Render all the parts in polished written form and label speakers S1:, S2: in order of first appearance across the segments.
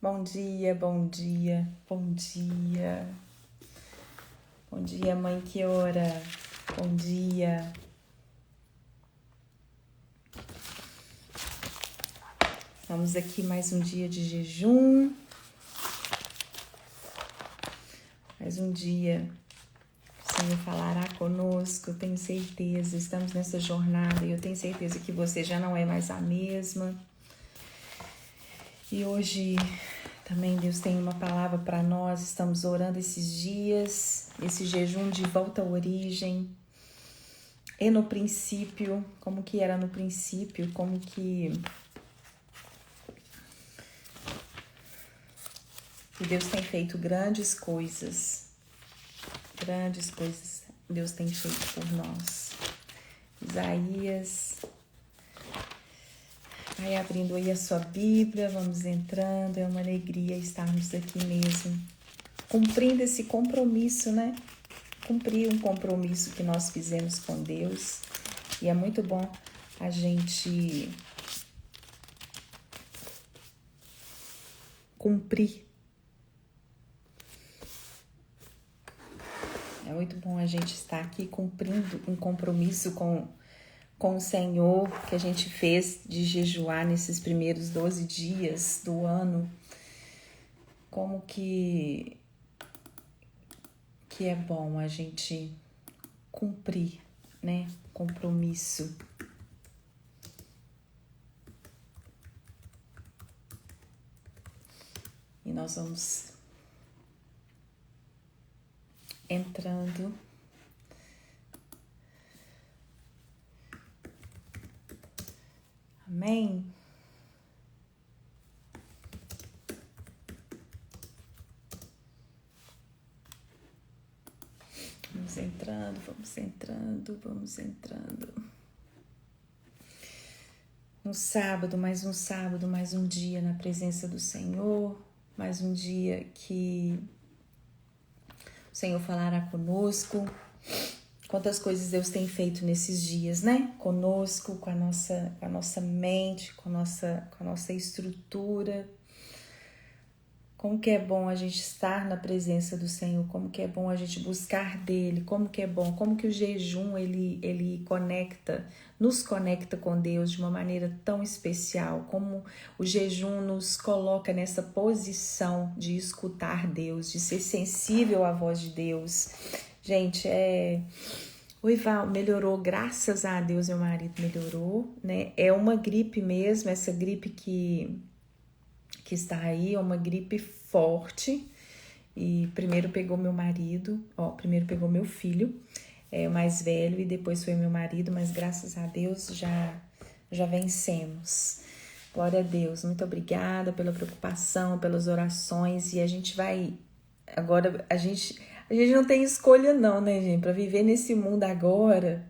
S1: Bom dia, bom dia, bom dia. Bom dia, mãe Kiora. Bom dia. Estamos aqui mais um dia de jejum. Mais um dia. O Senhor falará conosco, eu tenho certeza. Estamos nessa jornada e eu tenho certeza que você já não é mais a mesma. E hoje também Deus tem uma palavra para nós. Estamos orando esses dias, esse jejum de volta à origem. E no princípio, como que era no princípio, como que Deus tem feito grandes coisas Deus tem feito por nós. Isaías, vai abrindo aí a sua Bíblia, vamos entrando, é uma alegria estarmos aqui mesmo, cumprindo esse compromisso, né? Cumprir um compromisso que nós fizemos com Deus, e é muito bom a gente cumprir. É muito bom a gente estar aqui cumprindo um compromisso com o Senhor que a gente fez de jejuar nesses primeiros 12 dias do ano. Como que é bom a gente cumprir, né? Compromisso. E nós vamos entrando. Amém? Vamos entrando, vamos entrando, vamos entrando. Um sábado, mais um dia na presença do Senhor, mais um dia que o Senhor falará conosco. Quantas coisas Deus tem feito nesses dias, né? Conosco, com a nossa mente, com a nossa estrutura. Como que é bom a gente estar na presença do Senhor, como que é bom a gente buscar dele, como que é bom, como que o jejum ele nos conecta com Deus de uma maneira tão especial, como o jejum nos coloca nessa posição de escutar Deus, de ser sensível à voz de Deus. Gente, Oi, Val, melhorou, graças a Deus, meu marido melhorou, né? É uma gripe mesmo, essa gripe que está aí, é uma gripe forte. E primeiro pegou meu marido, primeiro pegou meu filho, o mais velho, e depois foi meu marido, mas graças a Deus já vencemos. Glória a Deus, muito obrigada pela preocupação, pelas orações, e a gente vai, agora, a gente não tem escolha não, né, gente, para viver nesse mundo agora,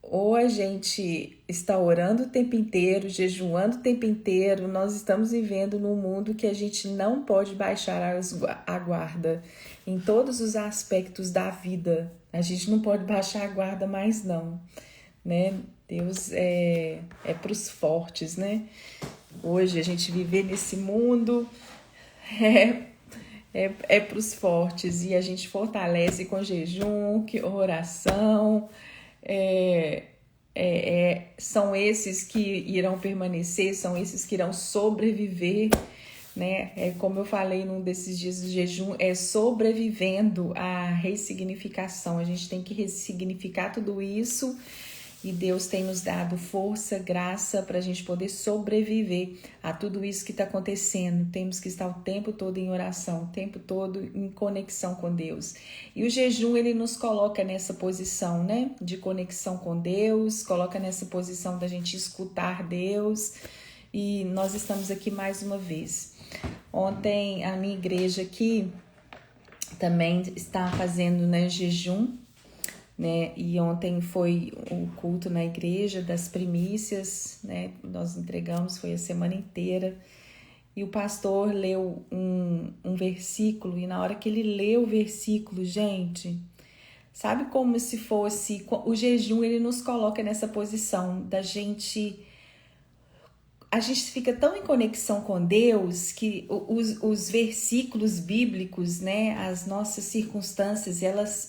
S1: ou a gente está orando o tempo inteiro, jejuando o tempo inteiro, nós estamos vivendo num mundo que a gente não pode baixar a guarda em todos os aspectos da vida. A gente não pode baixar a guarda mais não, né? Deus é para os fortes, né? Hoje a gente viver nesse mundo é para os fortes, e a gente fortalece com jejum, oração. São esses que irão permanecer, são esses que irão sobreviver, né? Como eu falei num desses dias de jejum, sobrevivendo à ressignificação. A gente tem que ressignificar tudo isso, e Deus tem nos dado força, graça para a gente poder sobreviver a tudo isso que está acontecendo. Temos que estar o tempo todo em oração, o tempo todo em conexão com Deus. E o jejum, ele nos coloca nessa posição, né? De conexão com Deus, coloca nessa posição da gente escutar Deus. E nós estamos aqui mais uma vez. Ontem a minha igreja aqui também está fazendo, né, jejum, né? E ontem foi o culto na igreja das primícias, né? Nós entregamos, foi a semana inteira. E o pastor leu um versículo, e na hora que ele leu o versículo, gente, sabe como se fosse... O jejum, ele nos coloca nessa posição da gente a gente fica tão em conexão com Deus que os versículos bíblicos, né, as nossas circunstâncias,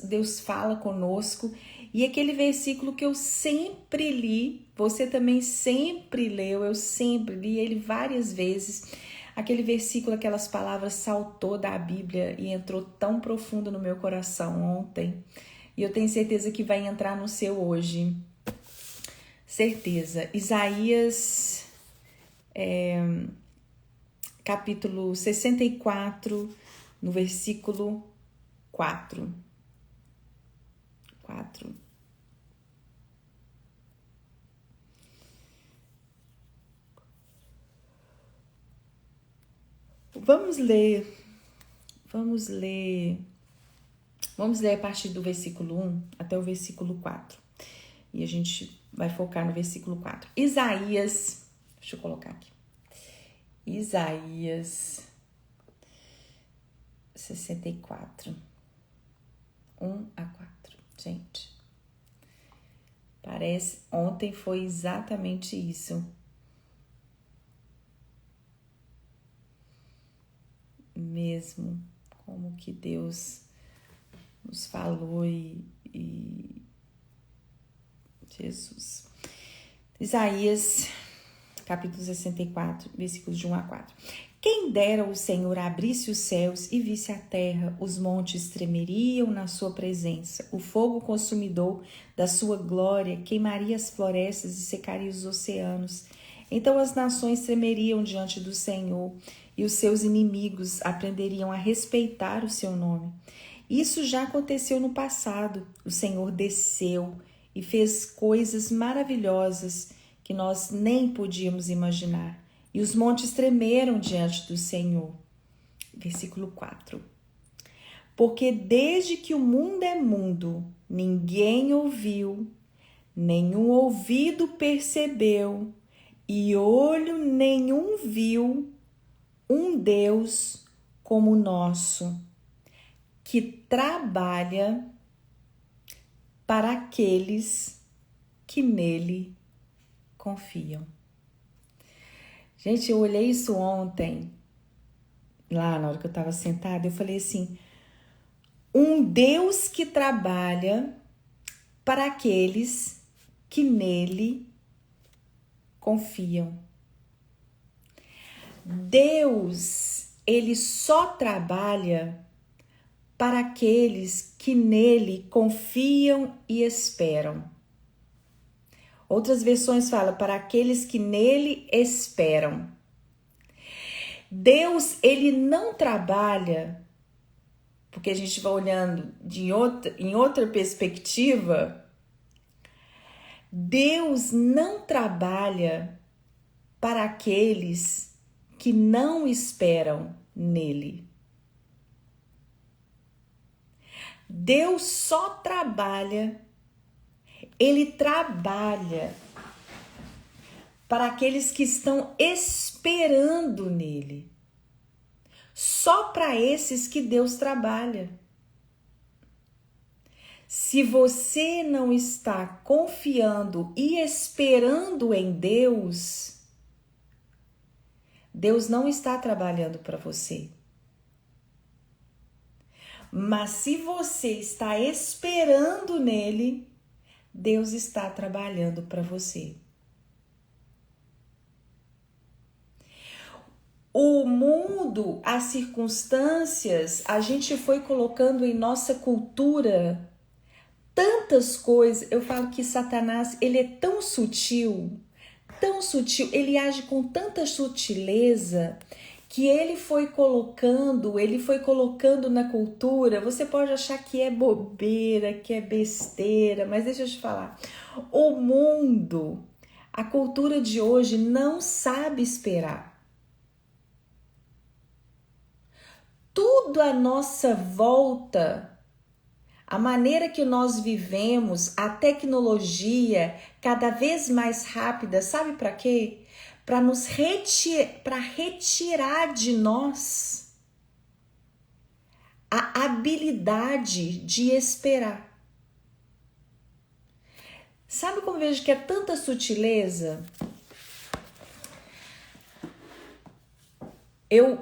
S1: Deus fala conosco. E aquele versículo que eu sempre li, você também sempre leu, eu sempre li ele várias vezes. Aquele versículo, aquelas palavras saltou da Bíblia e entrou tão profundo no meu coração ontem. E eu tenho certeza que vai entrar no seu hoje. Certeza. Isaías, capítulo 64, no versículo 4. Vamos ler a partir do versículo 1 até o versículo 4. E a gente vai focar no versículo 4. Isaías, deixa eu colocar aqui. Isaías 64, 1 a 4. Gente, parece, ontem foi exatamente isso. Mesmo, como que Deus nos falou e Jesus. Isaías, capítulo 64, versículos de 1 a 4. Quem dera o Senhor abrisse os céus e visse a terra, os montes tremeriam na sua presença, o fogo consumidor da sua glória queimaria as florestas e secaria os oceanos. Então as nações tremeriam diante do Senhor e os seus inimigos aprenderiam a respeitar o seu nome. Isso já aconteceu no passado. O Senhor desceu e fez coisas maravilhosas que nós nem podíamos imaginar. E os montes tremeram diante do Senhor. Versículo 4. Porque desde que o mundo é mundo, ninguém ouviu, nenhum ouvido percebeu, e olho nenhum viu um Deus como o nosso, que trabalha para aqueles que nele confiam. Gente, eu olhei isso ontem, lá na hora que eu estava sentada, eu falei assim, um Deus que trabalha para aqueles que nele confiam. Deus, ele só trabalha para aqueles que nele confiam e esperam. Outras versões falam para aqueles que nele esperam. Deus, ele não trabalha, porque a gente vai olhando em outra perspectiva, Deus não trabalha para aqueles que não esperam nele. Deus só trabalha, ele trabalha para aqueles que estão esperando nele. Só para esses que Deus trabalha. Se você não está confiando e esperando em Deus, Deus não está trabalhando para você. Mas se você está esperando nele, Deus está trabalhando para você. O mundo, as circunstâncias, a gente foi colocando em nossa cultura tantas coisas. Eu falo que Satanás, ele é tão sutil, ele age com tanta sutileza que ele foi colocando na cultura. Você pode achar que é bobeira, que é besteira, mas deixa eu te falar. O mundo, a cultura de hoje não sabe esperar. Tudo à nossa volta, a maneira que nós vivemos, a tecnologia cada vez mais rápida, sabe para quê? Para retirar de nós a habilidade de esperar. Sabe como eu vejo que é tanta sutileza?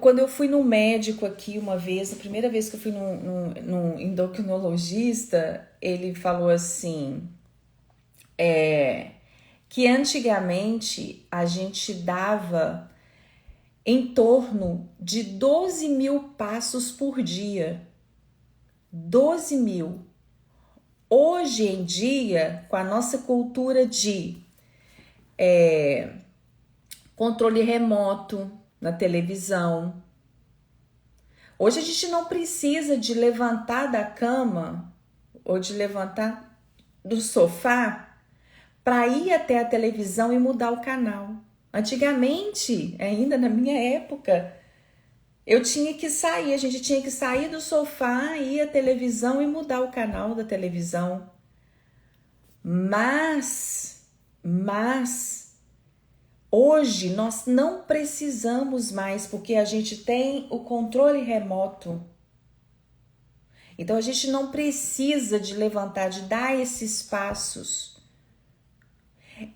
S1: Quando eu fui no médico aqui uma vez, a primeira vez que eu fui num endocrinologista, ele falou assim, que antigamente a gente dava em torno de 12 mil passos por dia. 12 mil. Hoje em dia, com a nossa cultura de controle remoto na televisão, hoje a gente não precisa de levantar da cama ou de levantar do sofá para ir até a televisão e mudar o canal. Antigamente, ainda na minha época, eu tinha que sair, a gente tinha que sair do sofá, ir à televisão e mudar o canal da televisão. Mas hoje nós não precisamos mais, porque a gente tem o controle remoto. Então a gente não precisa de levantar, de dar esses passos.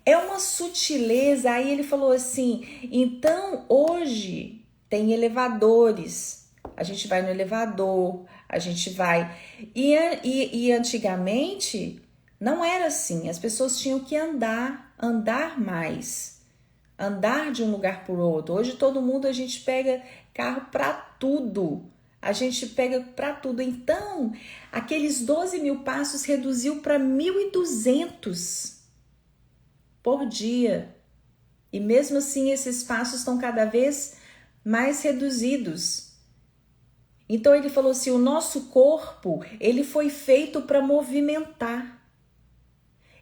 S1: É uma sutileza. Aí ele falou assim, então hoje tem elevadores, a gente vai no elevador, a gente vai... E antigamente não era assim, as pessoas tinham que andar mais, andar de um lugar para o outro. Hoje todo mundo, a gente pega carro para tudo, a gente pega para tudo. Então, aqueles 12 mil passos reduziu para 1.200 por dia. E mesmo assim, esses passos estão cada vez mais reduzidos. Então, ele falou assim, o nosso corpo, ele foi feito para movimentar.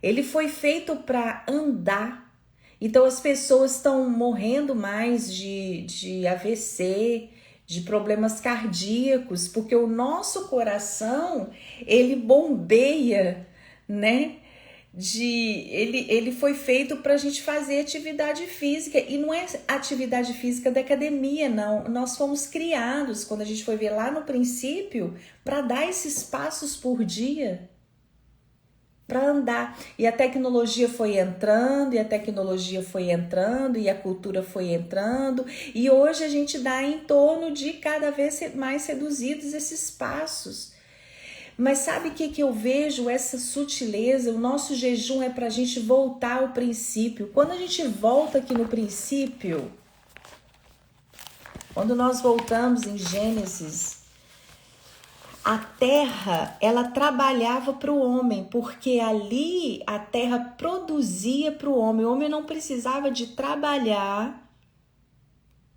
S1: Ele foi feito para andar. Então, as pessoas estão morrendo mais de AVC, de problemas cardíacos, porque o nosso coração, ele bombeia, né? Ele foi feito para a gente fazer atividade física, e não é atividade física da academia, não. Nós fomos criados, quando a gente foi ver lá no princípio, para dar esses passos por dia, para andar. E a tecnologia foi entrando, e a tecnologia foi entrando, e a cultura foi entrando, e hoje a gente dá em torno de cada vez mais reduzidos esses passos. Mas sabe o que eu vejo? Essa sutileza. O nosso jejum é para a gente voltar ao princípio. Quando a gente volta aqui no princípio, quando nós voltamos em Gênesis, a terra, ela trabalhava para o homem, porque ali a terra produzia para o homem. O homem não precisava de trabalhar.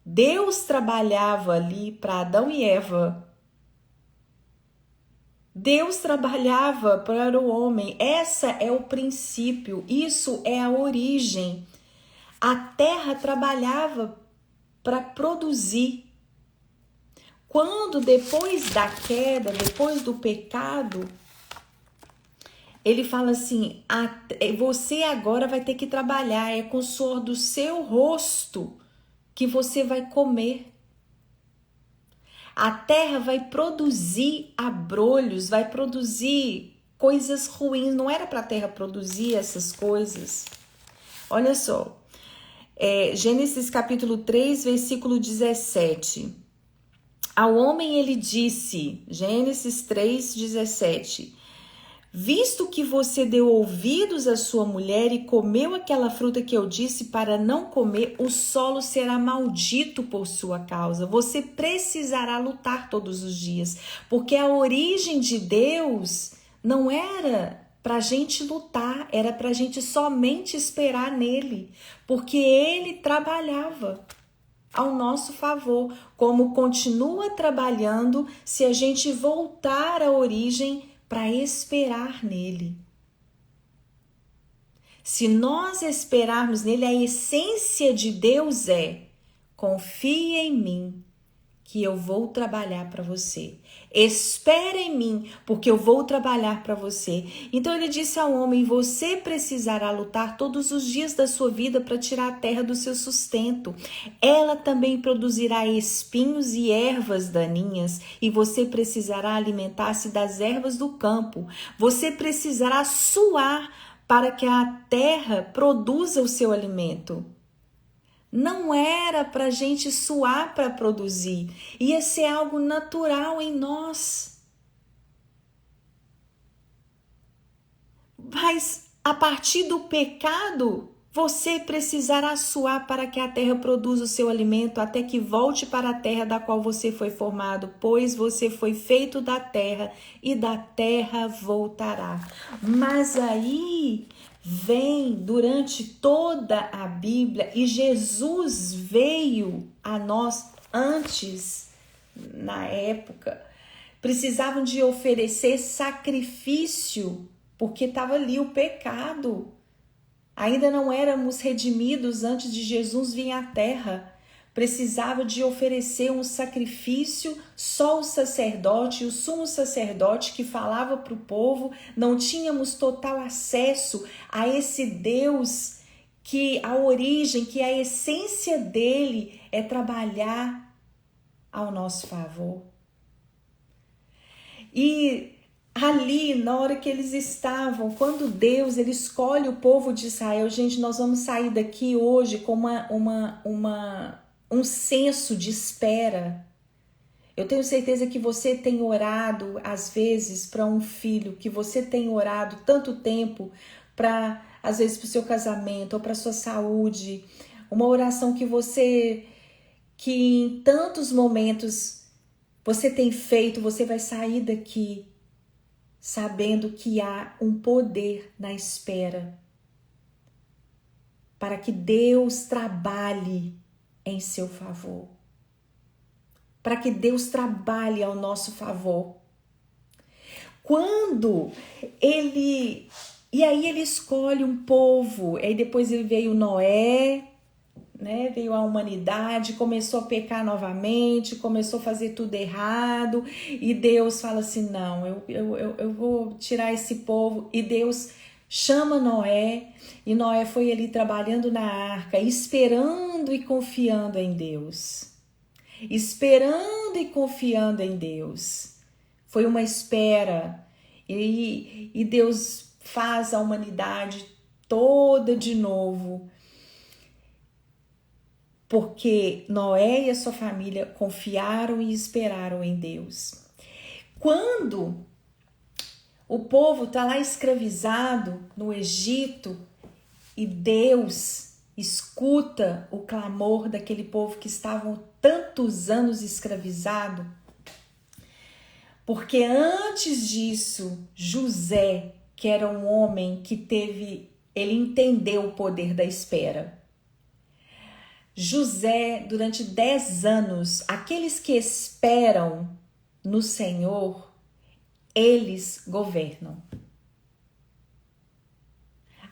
S1: Deus trabalhava ali para Adão e Eva. Deus trabalhava para o homem. Essa é o princípio, isso é a origem. A terra trabalhava para produzir. Quando depois da queda, depois do pecado, ele fala assim, você agora vai ter que trabalhar, é com o suor do seu rosto que você vai comer. A terra vai produzir abrolhos, vai produzir coisas ruins. Não era para a terra produzir essas coisas. Olha só, Gênesis capítulo 3, versículo 17. Ao homem ele disse, Gênesis 3, 17... Visto que você deu ouvidos à sua mulher e comeu aquela fruta que eu disse para não comer, o solo será maldito por sua causa. Você precisará lutar todos os dias, porque a origem de Deus não era para a gente lutar, era para a gente somente esperar nele, porque ele trabalhava ao nosso favor, como continua trabalhando se a gente voltar à origem para esperar nele. Se nós esperarmos nele, a essência de Deus é: confia em mim, que eu vou trabalhar para você. Espera em mim, porque eu vou trabalhar para você. Então ele disse ao homem: você precisará lutar todos os dias da sua vida para tirar a terra do seu sustento. Ela também produzirá espinhos e ervas daninhas, e você precisará alimentar-se das ervas do campo. Você precisará suar para que a terra produza o seu alimento. Não era para a gente suar para produzir. Ia ser algo natural em nós. Mas a partir do pecado, você precisará suar para que a terra produza o seu alimento, até que volte para a terra da qual você foi formado, pois você foi feito da terra e da terra voltará. Mas aí vem durante toda a Bíblia, e Jesus veio a nós antes, na época, precisavam de oferecer sacrifício, porque estava ali o pecado. Ainda não éramos redimidos antes de Jesus vir à terra. Precisava de oferecer um sacrifício, só o sacerdote, o sumo sacerdote que falava para o povo. Não tínhamos total acesso a esse Deus que a origem, que a essência dele é trabalhar ao nosso favor. E ali, na hora que eles estavam, quando Deus ele escolhe o povo de Israel, gente, nós vamos sair daqui hoje com um senso de espera. Eu tenho certeza que você tem orado, às vezes, para um filho, que você tem orado tanto tempo para, às vezes, para o seu casamento ou para a sua saúde. Uma oração que em tantos momentos você tem feito, você vai sair daqui sabendo que há um poder na espera para que Deus trabalhe em seu favor, para que Deus trabalhe ao nosso favor. Quando ele... E aí ele escolhe um povo, aí depois ele veio Noé, né? Veio a humanidade, começou a pecar novamente, começou a fazer tudo errado, e Deus fala assim, não, eu vou tirar esse povo, e Deus chama Noé, e Noé foi ali trabalhando na arca, esperando e confiando em Deus, esperando e confiando em Deus. Foi uma espera, e Deus faz a humanidade toda de novo, porque Noé e a sua família confiaram e esperaram em Deus. Quando o povo está lá escravizado no Egito e Deus escuta o clamor daquele povo que estavam tantos anos escravizado, porque antes disso, José, que era um homem que ele entendeu o poder da espera. José, durante 10 anos, aqueles que esperam no Senhor, eles governam.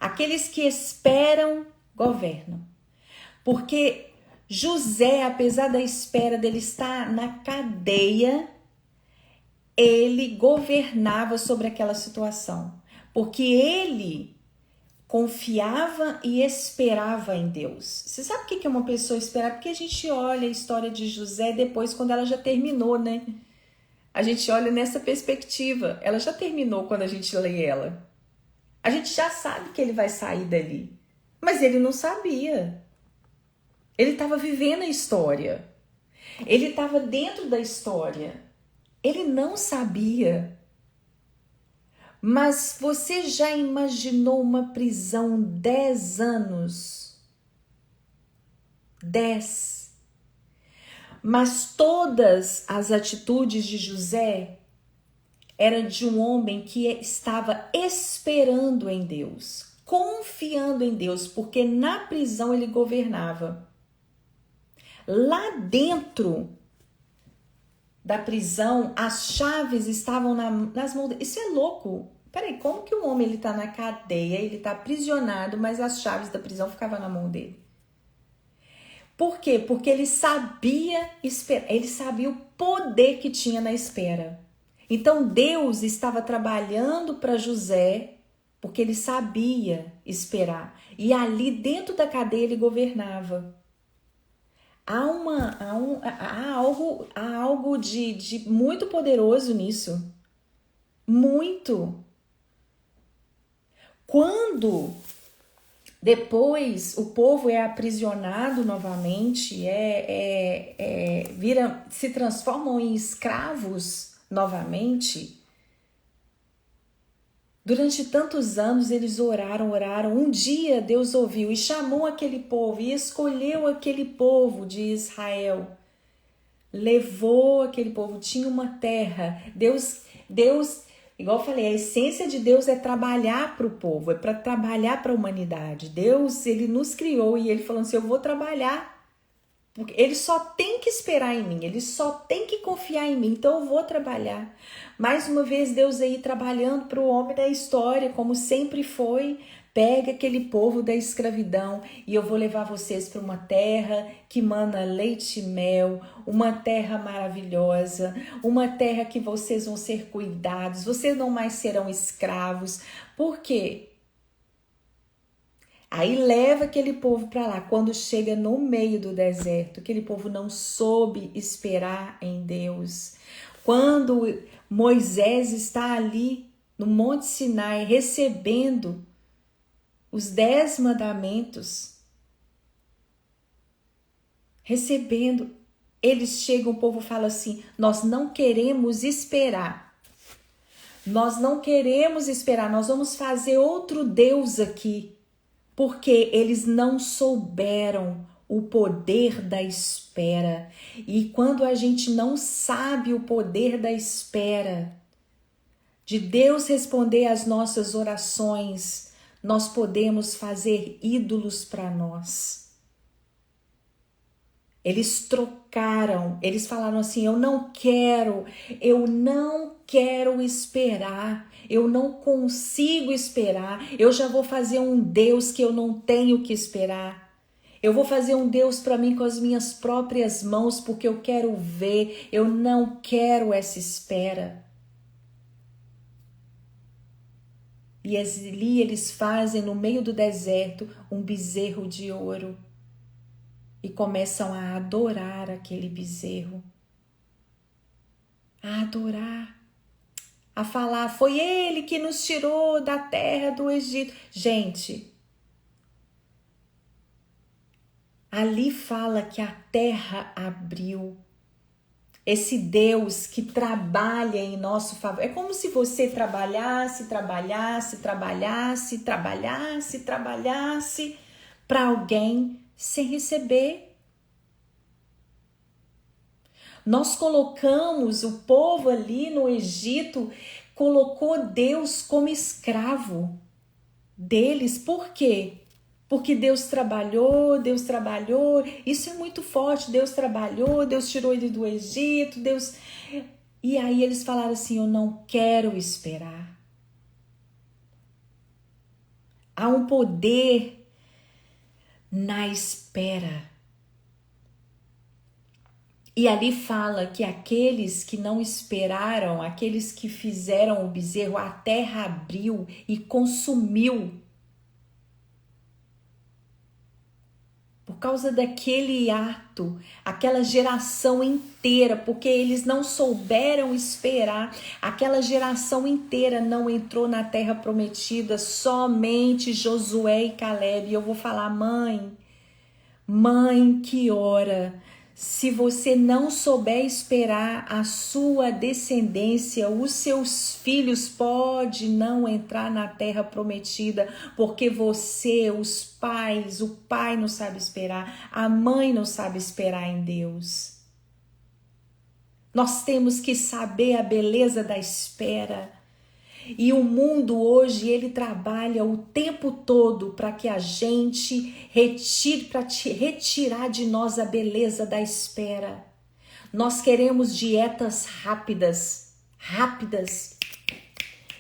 S1: Aqueles que esperam, governam. Porque José, apesar da espera dele estar na cadeia, ele governava sobre aquela situação. Porque ele confiava e esperava em Deus. Você sabe o que é uma pessoa esperar? Porque a gente olha a história de José depois, quando ela já terminou, né? A gente olha nessa perspectiva. Ela já terminou quando a gente lê ela. A gente já sabe que ele vai sair dali. Mas ele não sabia. Ele estava vivendo a história. Ele estava dentro da história. Ele não sabia. Mas você já imaginou uma prisão 10 anos? 10. Mas todas as atitudes de José eram de um homem que estava esperando em Deus, confiando em Deus, porque na prisão ele governava. Lá dentro da prisão, as chaves estavam nas mãos dele. Isso é louco. Peraí, como que um homem está na cadeia, ele está aprisionado, mas as chaves da prisão ficavam na mão dele? Por quê? Porque ele sabia esperar, ele sabia o poder que tinha na espera. Então Deus estava trabalhando para José, porque ele sabia esperar. E ali dentro da cadeia ele governava. Há algo de muito poderoso nisso. Muito. Quando Depois o povo é aprisionado novamente, se transformam em escravos novamente. Durante tantos anos eles oraram. Um dia Deus ouviu e chamou aquele povo e escolheu aquele povo de Israel. Levou aquele povo, tinha uma terra. Deus, igual eu falei, a essência de Deus é trabalhar para o povo, é para trabalhar para a humanidade. Deus, ele nos criou e ele falou assim, eu vou trabalhar. Porque ele só tem que esperar em mim, ele só tem que confiar em mim, então eu vou trabalhar. Mais uma vez, Deus aí trabalhando para o homem da história, como sempre foi. Pega aquele povo da escravidão e eu vou levar vocês para uma terra que mana leite e mel, uma terra maravilhosa, uma terra que vocês vão ser cuidados, vocês não mais serão escravos. Por quê? Aí leva aquele povo para lá. Quando chega no meio do deserto, aquele povo não soube esperar em Deus. Quando Moisés está ali no Monte Sinai recebendo os 10 mandamentos, eles chegam, o povo fala assim, nós não queremos esperar. Nós não queremos esperar, nós vamos fazer outro Deus aqui. Porque eles não souberam o poder da espera. E quando a gente não sabe o poder da espera, de Deus responder às nossas orações, nós podemos fazer ídolos para nós. Eles trocaram, eles falaram assim, eu não quero esperar, eu não consigo esperar, eu já vou fazer um Deus que eu não tenho que esperar. Eu vou fazer um Deus para mim com as minhas próprias mãos, porque eu quero ver, eu não quero essa espera. E ali eles fazem no meio do deserto um bezerro de ouro. E começam a adorar aquele bezerro. A adorar. A falar, foi ele que nos tirou da terra do Egito. Gente, ali fala que a terra abriu. Esse Deus que trabalha em nosso favor. É como se você trabalhasse para alguém sem receber. Nós colocamos o povo ali no Egito, colocou Deus como escravo deles. Por quê? Porque Deus trabalhou, isso é muito forte, Deus trabalhou, Deus tirou ele do Egito, Deus... E aí eles falaram assim, eu não quero esperar. Há um poder na espera. E ali fala que aqueles que não esperaram, aqueles que fizeram o bezerro, a terra abriu e consumiu. Por causa daquele ato, aquela geração inteira, porque eles não souberam esperar, aquela geração inteira não entrou na terra prometida, somente Josué e Caleb. E eu vou falar, mãe que ora, se você não souber esperar a sua descendência, os seus filhos podem não entrar na terra prometida, porque você, os pais, o pai não sabe esperar, a mãe não sabe esperar em Deus. Nós temos que saber a beleza da espera. E o mundo hoje, ele trabalha o tempo todo para que a gente retirar de nós a beleza da espera. Nós queremos dietas rápidas.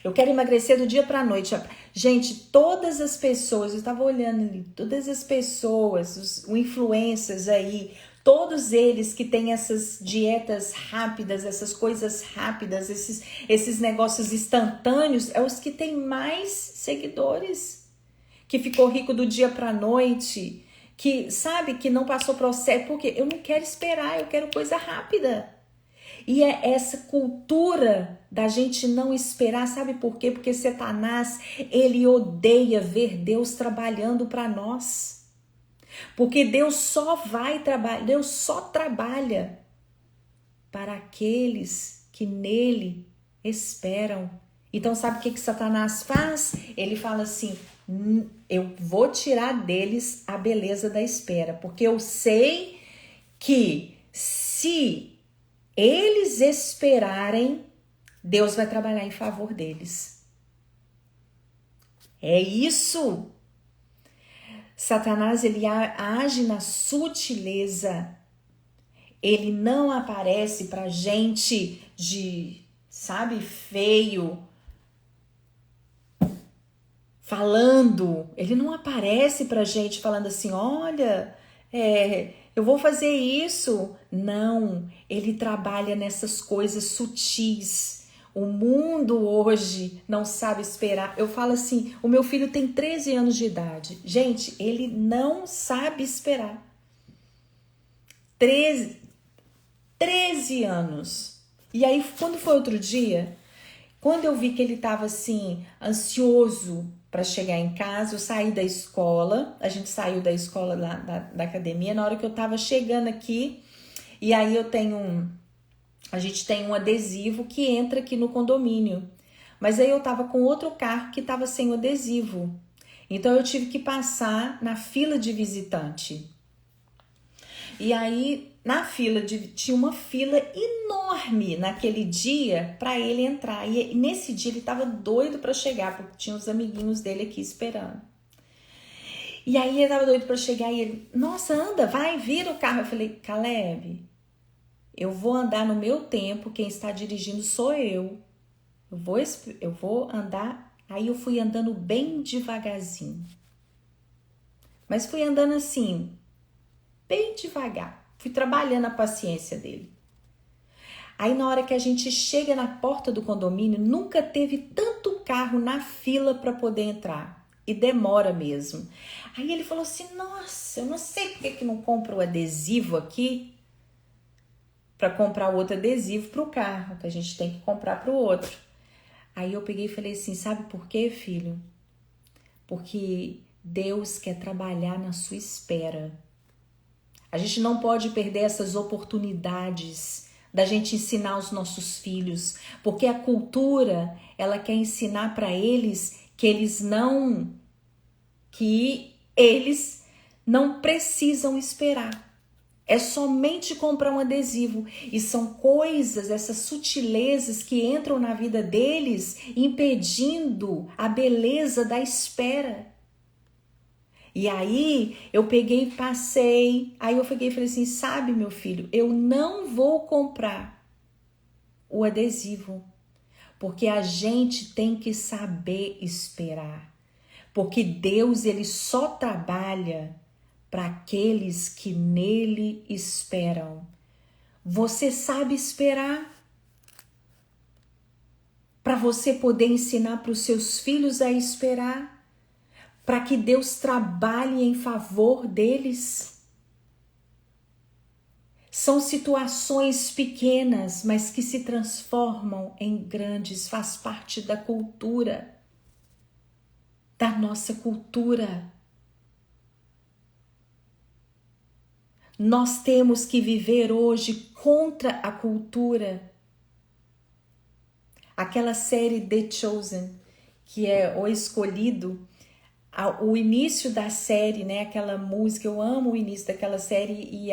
S1: Eu quero emagrecer do dia para a noite. Gente, todas as pessoas, eu estava olhando ali, todas as pessoas, os influencers aí, todos eles que têm essas dietas rápidas, essas coisas rápidas, esses negócios instantâneos, é os que têm mais seguidores. Que ficou rico do dia para a noite, que sabe que não passou processo, porque eu não quero esperar, eu quero coisa rápida. E é essa cultura da gente não esperar, sabe por quê? Porque Satanás, ele odeia ver Deus trabalhando para nós. Porque Deus só vai trabalhar, Deus só trabalha para aqueles que nele esperam. Então sabe o que Satanás faz? Ele fala assim, eu vou tirar deles a beleza da espera, porque eu sei que se eles esperarem, Deus vai trabalhar em favor deles. É isso. Satanás, ele age na sutileza. Ele não aparece pra gente de, sabe, feio, falando. Ele não aparece pra gente falando assim, olha, eu vou fazer isso. Não, ele trabalha nessas coisas sutis. O mundo hoje não sabe esperar. Eu falo assim, o meu filho tem 13 anos de idade. Gente, ele não sabe esperar. 13 anos. E aí, quando foi outro dia, quando eu vi que ele estava assim, ansioso para chegar em casa, eu saí da escola, a gente saiu da escola lá da academia, na hora que eu estava chegando aqui, e aí a gente tem um adesivo que entra aqui no condomínio, mas aí eu estava com outro carro que estava sem o adesivo, então eu tive que passar na fila de visitante. E aí, tinha uma fila enorme naquele dia para ele entrar. E nesse dia ele estava doido para chegar, porque tinha os amiguinhos dele aqui esperando. E aí ele estava doido para chegar e ele, nossa, anda, vai, vira o carro. Eu falei, Caleb, eu vou andar no meu tempo, quem está dirigindo sou eu. Eu vou andar. Aí eu fui andando bem devagarzinho. Mas fui andando assim, bem devagar. Fui trabalhando a paciência dele. Aí na hora que a gente chega na porta do condomínio, nunca teve tanto carro na fila para poder entrar. E demora mesmo. Aí ele falou assim, nossa, eu não sei por que não compra o adesivo aqui para comprar o outro adesivo para o carro, que a gente tem que comprar para o outro. Aí eu peguei e falei assim, sabe por quê, filho? Porque Deus quer trabalhar na sua espera. A gente não pode perder essas oportunidades da gente ensinar os nossos filhos, porque a cultura, ela quer ensinar para eles que eles não precisam esperar. É somente comprar um adesivo. E são coisas, essas sutilezas que entram na vida deles, impedindo a beleza da espera. E aí eu peguei e passei, aí eu peguei e falei assim, sabe meu filho, eu não vou comprar o adesivo, porque a gente tem que saber esperar, porque Deus, ele só trabalha para aqueles que nele esperam. Você sabe esperar? Para você poder ensinar para os seus filhos a esperar? Para que Deus trabalhe em favor deles. São situações pequenas, mas que se transformam em grandes, faz parte da cultura, da nossa cultura. Nós temos que viver hoje contra a cultura. Aquela série The Chosen, que é O Escolhido, o início da série, né, aquela música, eu amo o início daquela série e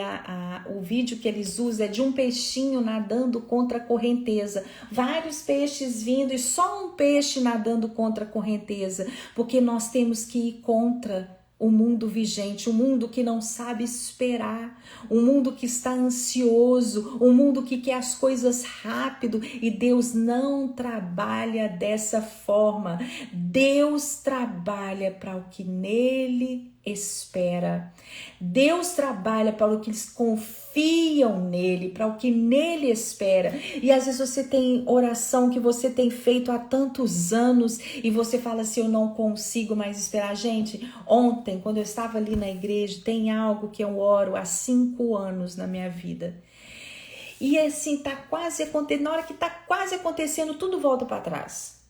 S1: o vídeo que eles usam é de um peixinho nadando contra a correnteza, vários peixes vindo e só um peixe nadando contra a correnteza, porque nós temos que ir contra o mundo vigente, um mundo que não sabe esperar, um mundo que está ansioso, um mundo que quer as coisas rápido, e Deus não trabalha dessa forma. Deus trabalha para o que nele espera. Deus trabalha para o que eles confiam nele, para o que nele espera. E às vezes você tem oração que você tem feito há tantos anos e você fala assim, eu não consigo mais esperar. Gente, ontem, quando eu estava ali na igreja, tem algo que eu oro há 5 anos na minha vida. E assim, tá quase acontecendo, na hora que tá quase acontecendo, tudo volta para trás.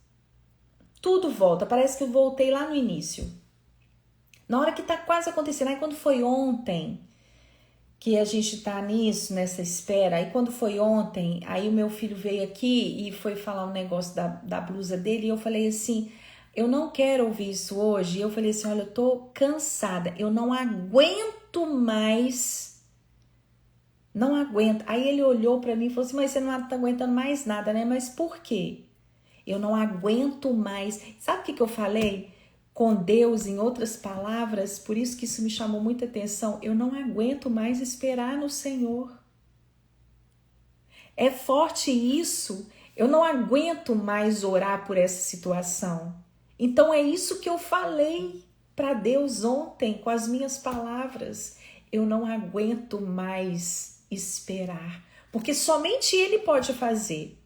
S1: Tudo volta, parece que eu voltei lá no início. Na hora que tá quase acontecendo, aí quando foi ontem, que a gente tá nisso, nessa espera, aí quando foi ontem, aí o meu filho veio aqui e foi falar um negócio da blusa dele, e eu falei assim, eu não quero ouvir isso hoje, e eu falei assim, olha, eu tô cansada, eu não aguento mais. Não aguento. Aí ele olhou para mim e falou assim, mas você não tá aguentando mais nada, né? Mas por quê? Eu não aguento mais. Sabe o que eu falei? Com Deus, em outras palavras, por isso que isso me chamou muita atenção. Eu não aguento mais esperar no Senhor. É forte isso. Eu não aguento mais orar por essa situação. Então é isso que eu falei para Deus ontem com as minhas palavras. Eu não aguento mais esperar, porque somente Ele pode fazer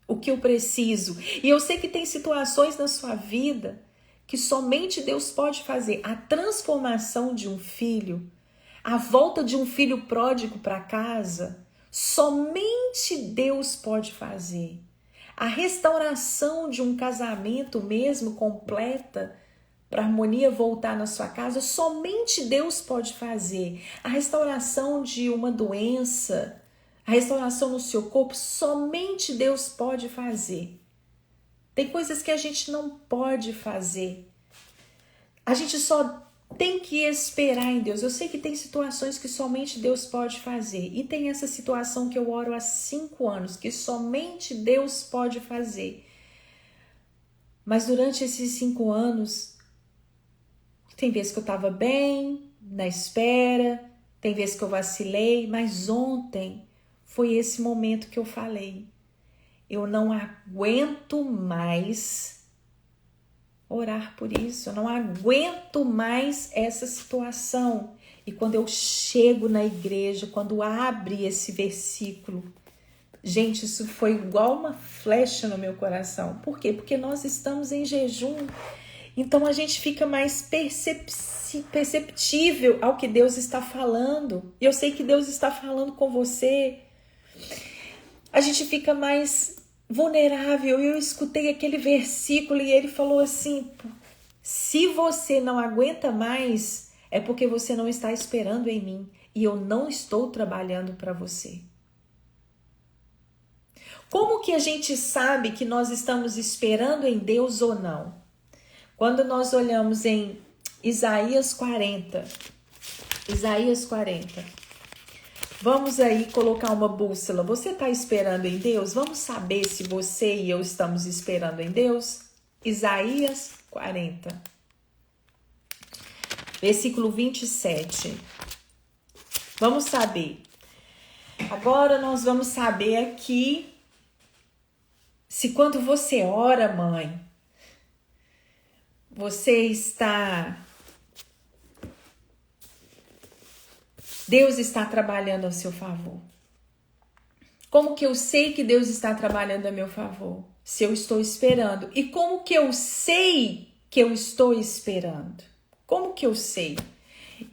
S1: o que eu preciso. E eu sei que tem situações na sua vida que somente Deus pode fazer. A transformação de um filho, a volta de um filho pródigo para casa, somente Deus pode fazer. A restauração de um casamento mesmo completa, para a harmonia voltar na sua casa, somente Deus pode fazer. A restauração de uma doença, a restauração no seu corpo, somente Deus pode fazer. Tem coisas que a gente não pode fazer. A gente só tem que esperar em Deus. Eu sei que tem situações que somente Deus pode fazer. E tem essa situação que eu oro há 5 anos, que somente Deus pode fazer. Mas durante esses 5 anos, tem vezes que eu estava bem, na espera, tem vezes que eu vacilei, mas ontem foi esse momento que eu falei. Eu não aguento mais orar por isso, eu não aguento mais essa situação. E quando eu chego na igreja, quando abre esse versículo, gente, isso foi igual uma flecha no meu coração. Por quê? Porque nós estamos em jejum. Então a gente fica mais perceptível ao que Deus está falando. Eu sei que Deus está falando com você. A gente fica mais vulnerável. Eu escutei aquele versículo e ele falou assim: se você não aguenta mais, é porque você não está esperando em mim e eu não estou trabalhando para você. Como que a gente sabe que nós estamos esperando em Deus ou não? Quando nós olhamos em Isaías 40, vamos aí colocar uma bússola. Você está esperando em Deus? Vamos saber se você e eu estamos esperando em Deus? Isaías 40, versículo 27. Vamos saber. Agora nós vamos saber aqui se quando você ora, mãe, você está... Deus está trabalhando a seu favor. Como que eu sei que Deus está trabalhando a meu favor? Se eu estou esperando. E como que eu sei que eu estou esperando? Como que eu sei?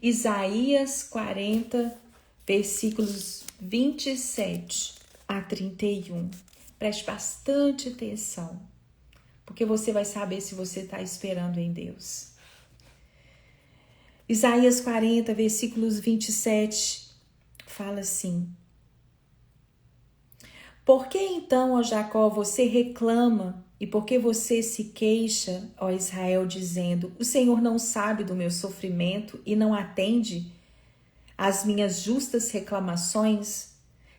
S1: Isaías 40, versículos 27 a 31. Preste bastante atenção, porque você vai saber se você está esperando em Deus. Isaías 40, versículos 27, fala assim: por que então, ó Jacó, você reclama, e por que você se queixa, ó Israel, dizendo: o Senhor não sabe do meu sofrimento e não atende às minhas justas reclamações?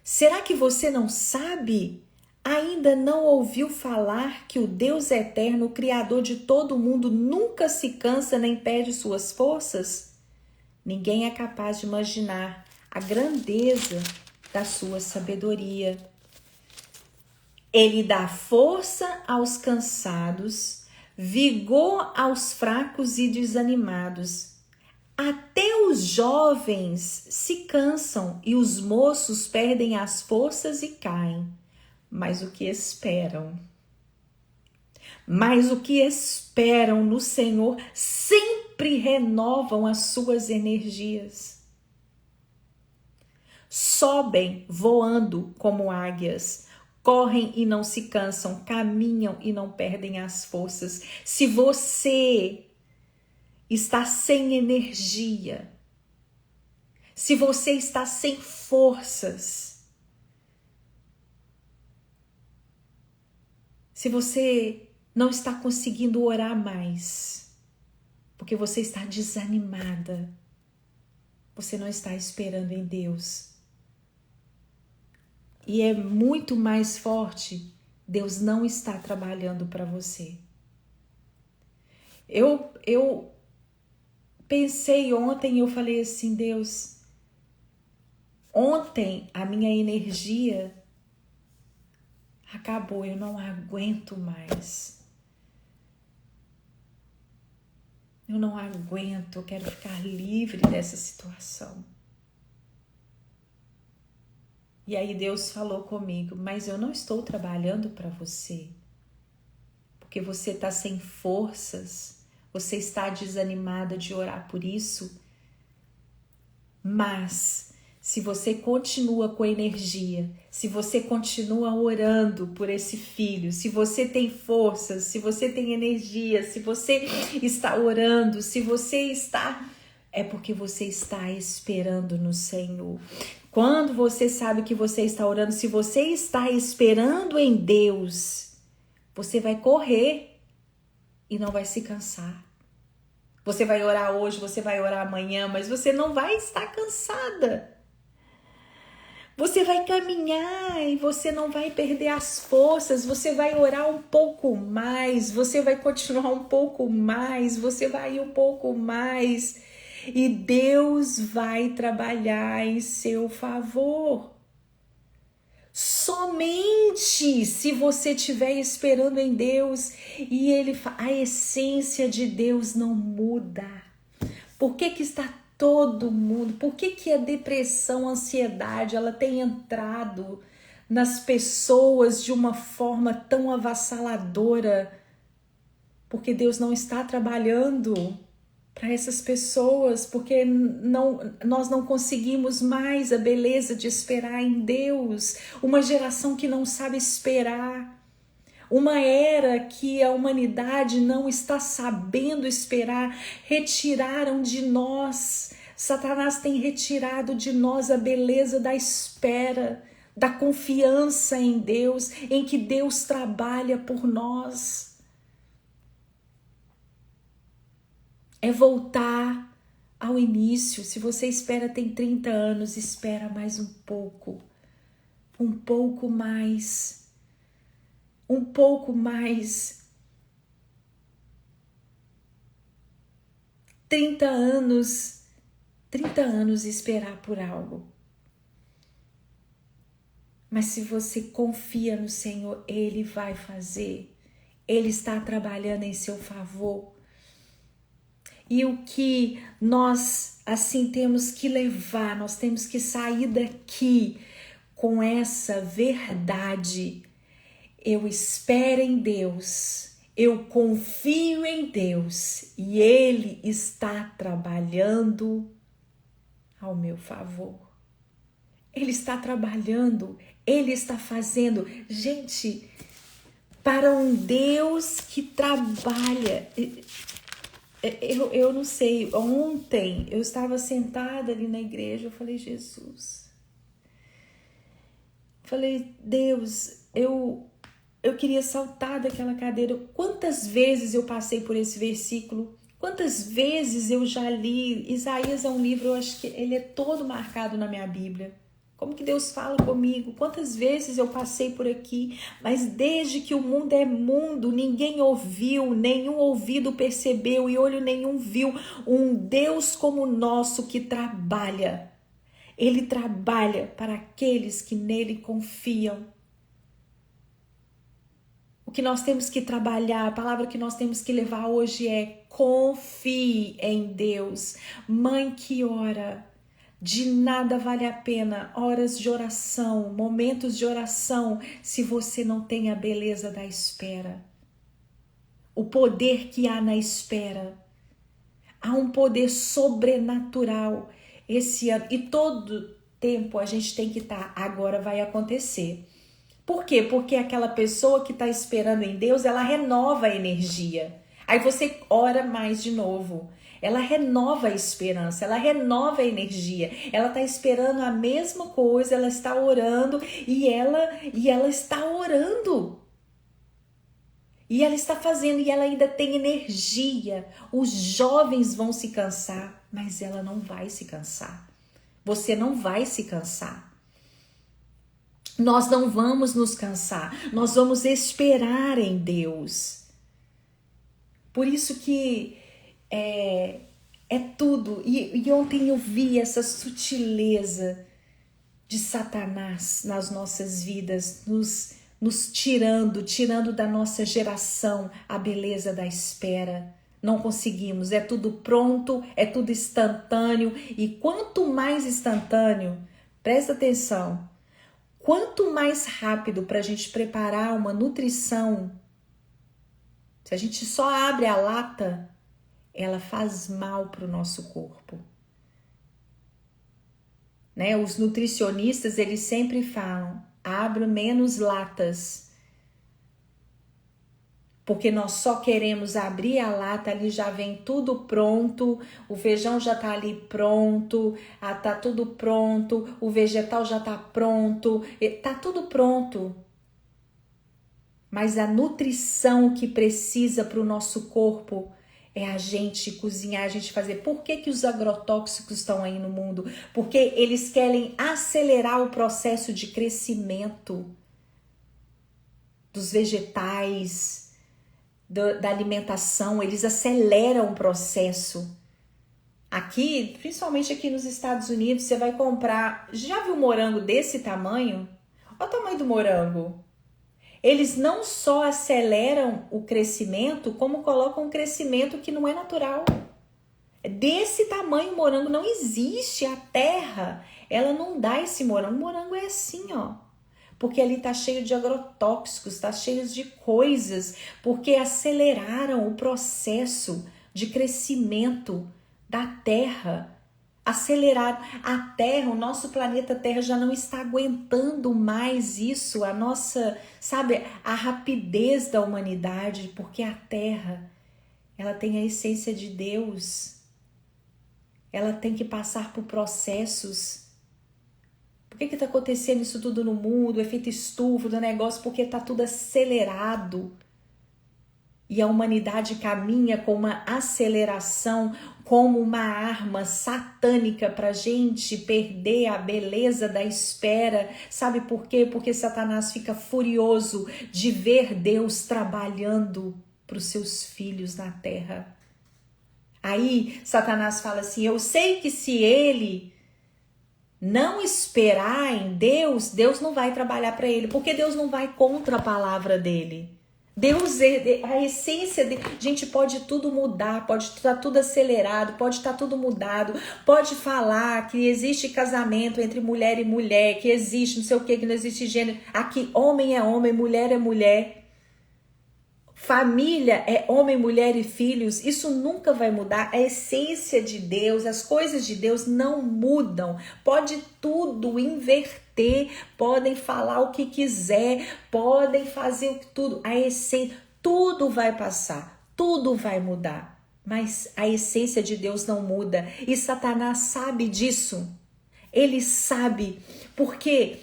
S1: Será que você não sabe? Ainda não ouviu falar que o Deus eterno, o Criador de todo o mundo, nunca se cansa nem perde suas forças? Ninguém é capaz de imaginar a grandeza da sua sabedoria. Ele dá força aos cansados, vigor aos fracos e desanimados. Até os jovens se cansam e os moços perdem as forças e caem. Mas o que esperam no Senhor sempre renovam as suas energias. sobem voando como águias, correm e não se cansam, caminham e não perdem as forças. Se você está sem energia, se você está sem forças, se você não está conseguindo orar mais, porque você está desanimada, você não está esperando em Deus. E é muito mais forte, Deus não está trabalhando para você. Eu pensei ontem, eu falei assim, Deus, ontem a minha energia acabou, eu não aguento mais. Eu não aguento, eu quero ficar livre dessa situação. E aí Deus falou comigo, mas eu não estou trabalhando para você, porque você está sem forças, você está desanimada de orar por isso, mas se você continua com energia, se você continua orando por esse filho, se você tem forças, se você tem energia, se você está orando, se você está... é porque você está esperando no Senhor. Quando você sabe que você está orando, se você está esperando em Deus, você vai correr e não vai se cansar. Você vai orar hoje, você vai orar amanhã, mas você não vai estar cansada. Você vai caminhar e você não vai perder as forças, você vai orar um pouco mais, você vai continuar um pouco mais, você vai ir um pouco mais e Deus vai trabalhar em seu favor. Somente se você estiver esperando em Deus e a essência de Deus não muda. Por que está todo mundo? Por que a depressão, a ansiedade, ela tem entrado nas pessoas de uma forma tão avassaladora? Porque Deus não está trabalhando para essas pessoas, porque nós não conseguimos mais a beleza de esperar em Deus. Uma geração que não sabe esperar. Uma era que a humanidade não está sabendo esperar. Retiraram de nós, Satanás tem retirado de nós a beleza da espera, da confiança em Deus, em que Deus trabalha por nós. É voltar ao início. Se você espera, tem 30 anos, espera mais um pouco mais. Um pouco mais. 30 anos esperar por algo. Mas se você confia no Senhor, Ele vai fazer. Ele está trabalhando em seu favor. E o que nós, assim, temos que levar, nós temos que sair daqui com essa verdade. Eu espero em Deus, eu confio em Deus e Ele está trabalhando ao meu favor. Ele está trabalhando, Ele está fazendo. Gente, para um Deus que trabalha... Eu não sei, ontem eu estava sentada ali na igreja, eu falei, Jesus, falei, Deus, eu queria saltar daquela cadeira. Quantas vezes eu passei por esse versículo, quantas vezes eu já li. Isaías é um livro, eu acho que ele é todo marcado na minha Bíblia. Como que Deus fala comigo? Quantas vezes eu passei por aqui? Mas desde que o mundo é mundo, ninguém ouviu, nenhum ouvido percebeu e olho nenhum viu um Deus como o nosso que trabalha. Ele trabalha para aqueles que nele confiam. O que nós temos que trabalhar, a palavra que nós temos que levar hoje é: confie em Deus. Mãe que ora. De nada vale a pena horas de oração, momentos de oração, se você não tem a beleza da espera. O poder que há na espera. Há um poder sobrenatural esse ano. E tempo a gente tem que estar, agora vai acontecer. Por quê? Porque aquela pessoa que está esperando em Deus, ela renova a energia. Aí você ora mais de novo. Ela renova a esperança, ela renova a energia. Ela está esperando a mesma coisa, ela está orando e ela está orando. E ela está fazendo e ela ainda tem energia. Os jovens vão se cansar, mas ela não vai se cansar. Você não vai se cansar. Nós não vamos nos cansar. Nós vamos esperar em Deus. Por isso que é tudo. E ontem eu vi essa sutileza de Satanás nas nossas vidas, nos tirando da nossa geração a beleza da espera. Não conseguimos, é tudo pronto, é tudo instantâneo. E quanto mais instantâneo, presta atenção, quanto mais rápido para a gente preparar uma nutrição, se a gente só abre a lata, ela faz mal para o nosso corpo. Né? Os nutricionistas, eles sempre falam, abra menos latas. Porque nós só queremos abrir a lata, ali já vem tudo pronto, o feijão já tá ali pronto, tá tudo pronto, o vegetal já tá pronto, tá tudo pronto. Mas a nutrição que precisa para o nosso corpo é a gente cozinhar, a gente fazer. Por que os agrotóxicos estão aí no mundo? Porque eles querem acelerar o processo de crescimento dos vegetais, da alimentação, eles aceleram o processo. Aqui, principalmente aqui nos Estados Unidos, você vai comprar... Já viu morango desse tamanho? Olha o tamanho do morango. Eles não só aceleram o crescimento, como colocam um crescimento que não é natural. Desse tamanho o morango não existe. A terra, ela não dá esse morango. O morango é assim, ó. Porque ali tá cheio de agrotóxicos, tá cheio de coisas, porque aceleraram o processo de crescimento da terra. Aceleraram a terra, o nosso planeta Terra já não está aguentando mais isso, a nossa, sabe, a rapidez da humanidade, porque a terra, ela tem a essência de Deus. Ela tem que passar por processos. Por que está acontecendo isso tudo no mundo, o efeito estufa do negócio? Porque está tudo acelerado. E a humanidade caminha com uma aceleração, como uma arma satânica para a gente perder a beleza da espera. Sabe por quê? Porque Satanás fica furioso de ver Deus trabalhando para os seus filhos na terra. Aí Satanás fala assim, eu sei que se ele não esperar em Deus, Deus não vai trabalhar para ele, porque Deus não vai contra a palavra dele. Deus, a essência dele, gente, pode tudo mudar, pode estar tudo acelerado, pode estar tudo mudado, pode falar que existe casamento entre mulher e mulher, que existe não sei o que não existe gênero, aqui homem é homem, mulher é mulher. Família é homem, mulher e filhos, isso nunca vai mudar. A essência de Deus, as coisas de Deus não mudam. Pode tudo inverter, podem falar o que quiser, podem fazer tudo. A essência, tudo vai passar, tudo vai mudar. Mas a essência de Deus não muda. E Satanás sabe disso. Ele sabe, porque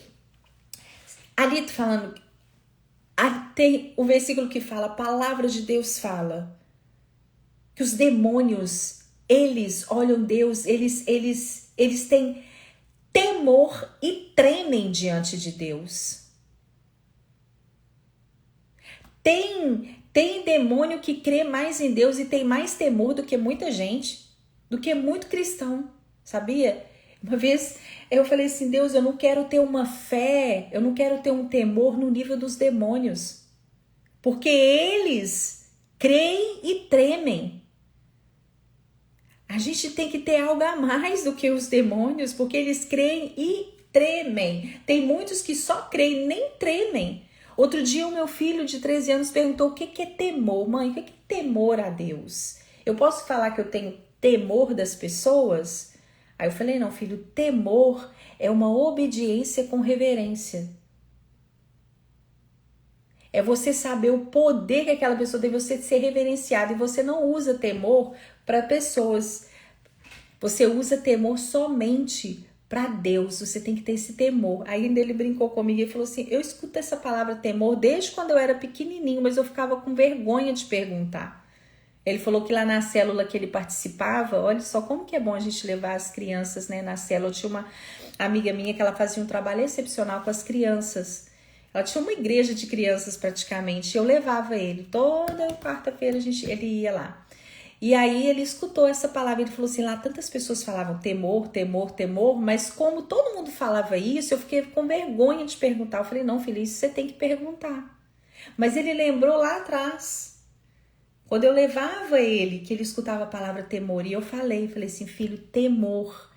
S1: ali tô falando... Tem o versículo que fala, a palavra de Deus fala que os demônios, eles olham Deus, eles têm temor e tremem diante de Deus. Tem demônio que crê mais em Deus e tem mais temor do que muita gente, do que muito cristão, sabia? Uma vez eu falei assim, Deus, eu não quero ter uma fé, eu não quero ter um temor no nível dos demônios. Porque eles creem e tremem. A gente tem que ter algo a mais do que os demônios, porque eles creem e tremem. Tem muitos que só creem, nem tremem. Outro dia o meu filho de 13 anos perguntou o que é temor. Mãe, o que é temor a Deus? Eu posso falar que eu tenho temor das pessoas? Aí eu falei, não, filho, temor é uma obediência com reverência. É você saber o poder que aquela pessoa tem, você ser reverenciado. E você não usa temor para pessoas. Você usa temor somente para Deus. Você tem que ter esse temor. Aí ele brincou comigo e falou assim, eu escuto essa palavra temor desde quando eu era pequenininho, mas eu ficava com vergonha de perguntar. Ele falou que lá na célula que ele participava, olha só como que é bom a gente levar as crianças, né, na célula. Eu tinha uma amiga minha que ela fazia um trabalho excepcional com as crianças. Ela tinha uma igreja de crianças praticamente. Eu levava ele. Toda quarta-feira ele ia lá. E aí ele escutou essa palavra. Ele falou assim, lá tantas pessoas falavam temor, temor, temor. Mas como todo mundo falava isso, eu fiquei com vergonha de perguntar. Eu falei, não, filho, isso você tem que perguntar. Mas ele lembrou lá atrás. Quando eu levava ele, que ele escutava a palavra temor. E eu falei assim, filho, temor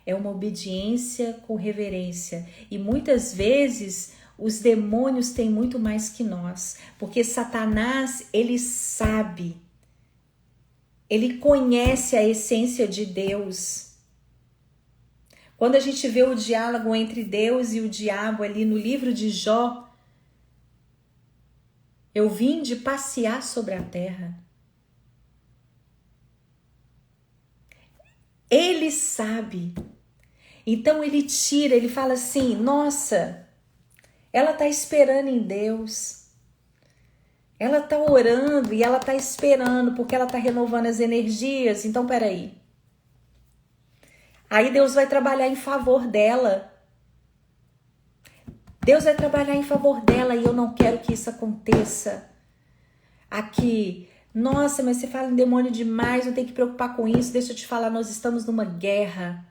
S1: é uma obediência com reverência. E muitas vezes os demônios têm muito mais que nós, porque Satanás, ele sabe, ele conhece a essência de Deus. Quando a gente vê o diálogo entre Deus e o diabo ali no livro de Jó, eu vim de passear sobre a terra. Ele sabe. Então ele tira, ele fala assim, nossa, ela está esperando em Deus. Ela está orando e ela está esperando porque ela está renovando as energias. Então, peraí. Aí Deus vai trabalhar em favor dela. Deus vai trabalhar em favor dela e eu não quero que isso aconteça. Aqui, nossa, mas você fala em demônio demais, não tem que preocupar com isso. Deixa eu te falar, nós estamos numa guerra.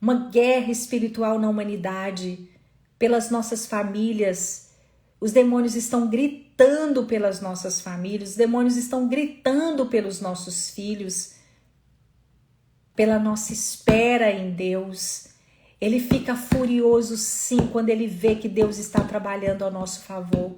S1: Uma guerra espiritual na humanidade. Pelas nossas famílias. Os demônios estão gritando pelas nossas famílias, os demônios estão gritando pelos nossos filhos, pela nossa espera em Deus. Ele fica furioso sim quando ele vê que Deus está trabalhando ao nosso favor.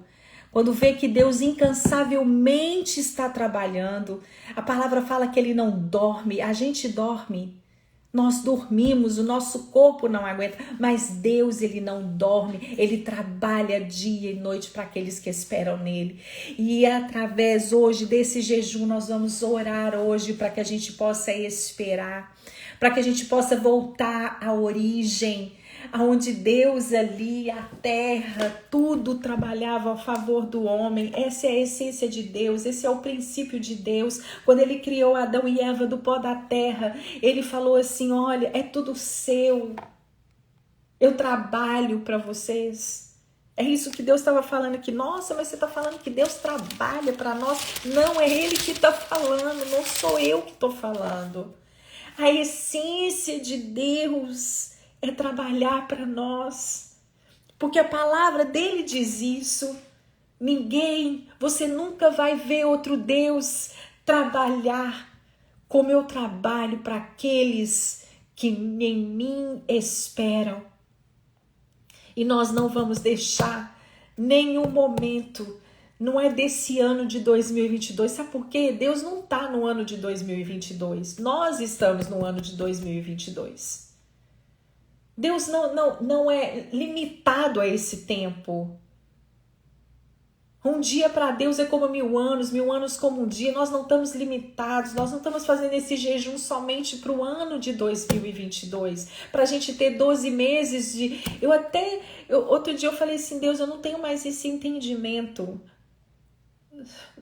S1: Quando vê que Deus incansavelmente está trabalhando. A palavra fala que ele não dorme, a gente dorme. Nós dormimos, o nosso corpo não aguenta, mas Deus, ele não dorme, ele trabalha dia e noite para aqueles que esperam nele. E através hoje desse jejum, nós vamos orar hoje para que a gente possa esperar, para que a gente possa voltar à origem, aonde Deus ali, a terra, tudo trabalhava a favor do homem. Essa é a essência de Deus, esse é o princípio de Deus. Quando ele criou Adão e Eva do pó da terra, ele falou assim, olha, é tudo seu, eu trabalho para vocês. É isso que Deus estava falando aqui. Nossa, mas você está falando que Deus trabalha para nós? Não, é ele que está falando, não sou eu que estou falando. A essência de Deus é trabalhar para nós, porque a palavra dele diz isso. Você nunca vai ver outro Deus trabalhar como eu trabalho para aqueles que em mim esperam. E nós não vamos deixar nenhum momento, não é desse ano de 2022, sabe por quê? Deus não está no ano de 2022, nós estamos no ano de 2022. Deus não é limitado a esse tempo. Um dia para Deus é como 1000 anos como um dia. Nós não estamos limitados, nós não estamos fazendo esse jejum somente para o ano de 2022. Para a gente ter 12 meses de... Outro dia eu falei assim, Deus, eu não tenho mais esse entendimento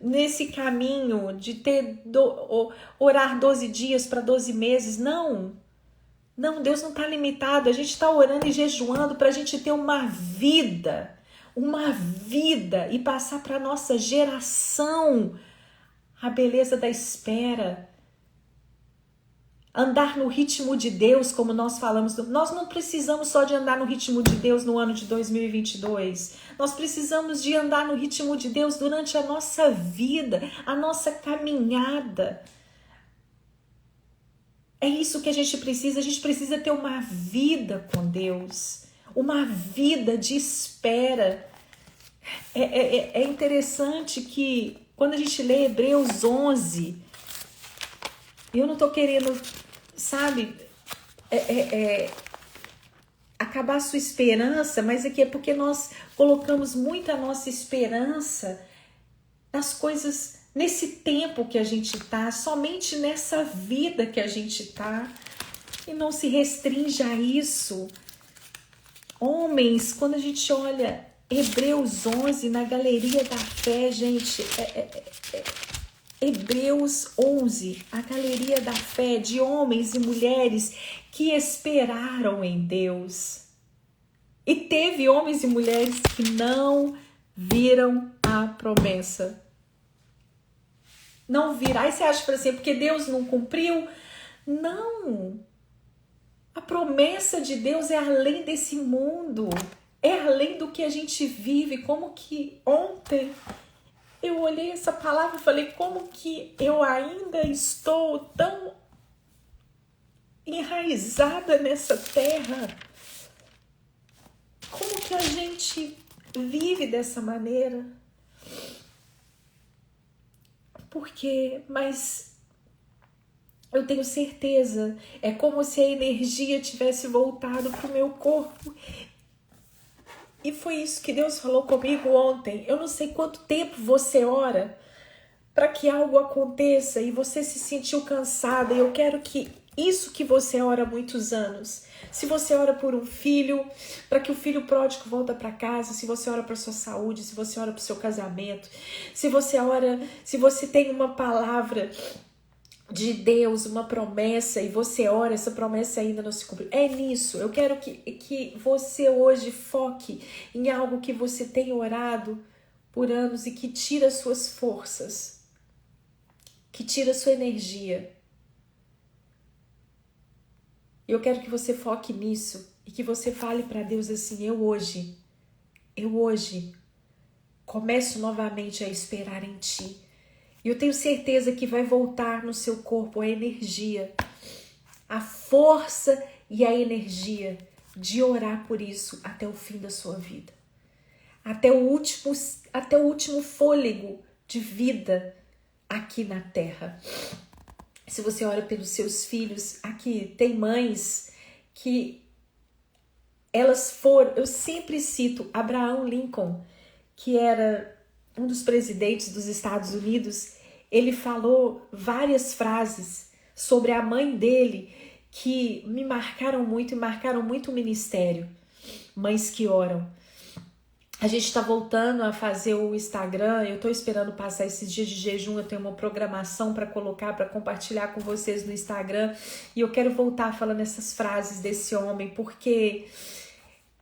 S1: nesse caminho de orar 12 dias para 12 meses. Não, Deus não está limitado. A gente está orando e jejuando para a gente ter uma vida e passar para a nossa geração a beleza da espera. Andar no ritmo de Deus, como nós falamos. Nós não precisamos só de andar no ritmo de Deus no ano de 2022. Nós precisamos de andar no ritmo de Deus durante a nossa vida, a nossa caminhada. É isso que a gente precisa ter uma vida com Deus, uma vida de espera. É interessante que quando a gente lê Hebreus 11, eu não estou querendo, sabe, acabar a sua esperança, mas aqui é porque nós colocamos muita nossa esperança nas coisas, nesse tempo que a gente tá, somente nessa vida que a gente tá, e não se restringe a isso. Homens, quando a gente olha Hebreus 11 na galeria da fé, gente, Hebreus 11, a galeria da fé de homens e mulheres que esperaram em Deus. E teve homens e mulheres que não viram a promessa. Não viram. Aí você acha, por exemplo, porque Deus não cumpriu? Não. A promessa de Deus é além desse mundo. É além do que a gente vive. Como que ontem eu olhei essa palavra e falei, como que eu ainda estou tão enraizada nessa terra? Como que a gente vive dessa maneira? Mas eu tenho certeza, é como se a energia tivesse voltado para o meu corpo. E foi isso que Deus falou comigo ontem. Eu não sei quanto tempo você ora para que algo aconteça e você se sentiu cansada. E eu quero que isso que você ora há muitos anos, se você ora por um filho, para que o filho pródigo volta para casa, se você ora para sua saúde, se você ora para o seu casamento, se você tem uma palavra de Deus, uma promessa, e você ora, essa promessa ainda não se cumpriu. É nisso. Eu quero que você hoje foque em algo que você tem orado por anos e que tira suas forças, que tira sua energia. Eu quero que você foque nisso e que você fale para Deus assim, eu hoje começo novamente a esperar em Ti. E eu tenho certeza que vai voltar no seu corpo a energia, a força e a energia de orar por isso até o fim da sua vida. Até o último fôlego de vida aqui na terra. Se você ora pelos seus filhos, aqui tem mães que elas foram, eu sempre cito Abraham Lincoln, que era um dos presidentes dos Estados Unidos. Ele falou várias frases sobre a mãe dele que me marcaram muito e marcaram muito o ministério. Mães que oram. A gente está voltando a fazer o Instagram, eu estou esperando passar esses dias de jejum, eu tenho uma programação para colocar, para compartilhar com vocês no Instagram, e eu quero voltar falando essas frases desse homem, porque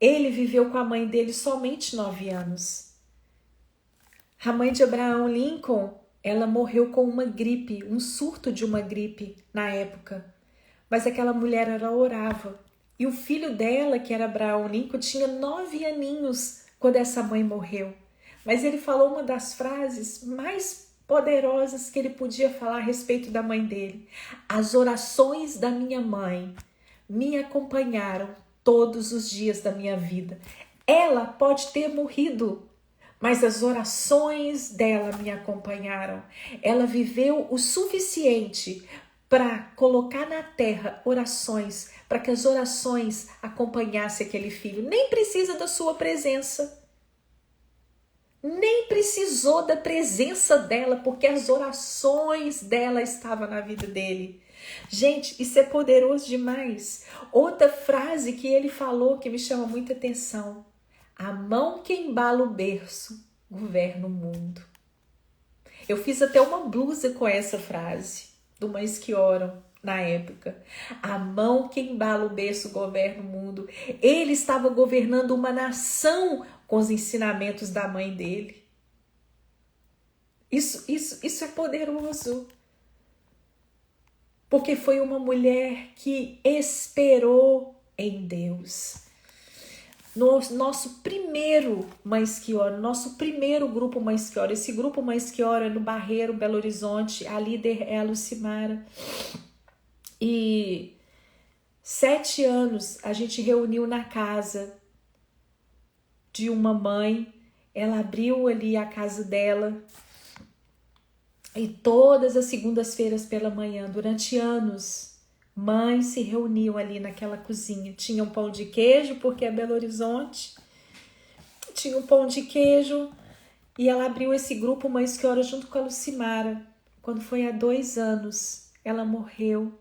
S1: ele viveu com a mãe dele somente 9 anos. A mãe de Abraham Lincoln, ela morreu com uma gripe, um surto de uma gripe na época, mas aquela mulher, ela orava, e o filho dela, que era Abraham Lincoln, tinha 9 aninhos, quando essa mãe morreu. Mas ele falou uma das frases mais poderosas que ele podia falar a respeito da mãe dele. As orações da minha mãe me acompanharam todos os dias da minha vida. Ela pode ter morrido, mas as orações dela me acompanharam. Ela viveu o suficiente para colocar na terra orações, para que as orações acompanhassem aquele filho. Nem precisa da sua presença. Nem precisou da presença dela, porque as orações dela estavam na vida dele. Gente, isso é poderoso demais. Outra frase que ele falou que me chama muita atenção. A mão que embala o berço governa o mundo. Eu fiz até uma blusa com essa frase do Mães que Oram na época. A mão que embala o berço governa o mundo. Ele estava governando uma nação com os ensinamentos da mãe dele. Isso é poderoso. Porque foi uma mulher que esperou em Deus. Nosso primeiro Mães que Oram, nosso primeiro grupo Mães que Oram, esse grupo Mães que Oram é no Barreiro, Belo Horizonte, a líder é a Lucimara. E 7 anos a gente reuniu na casa de uma mãe, ela abriu ali a casa dela e todas as segundas-feiras pela manhã, durante anos, Mães se reuniam ali naquela cozinha. Tinha um pão de queijo, porque é Belo Horizonte. Tinha um pão de queijo. E ela abriu esse grupo Mães que Oram junto com a Lucimara. Quando foi há 2 anos, ela morreu,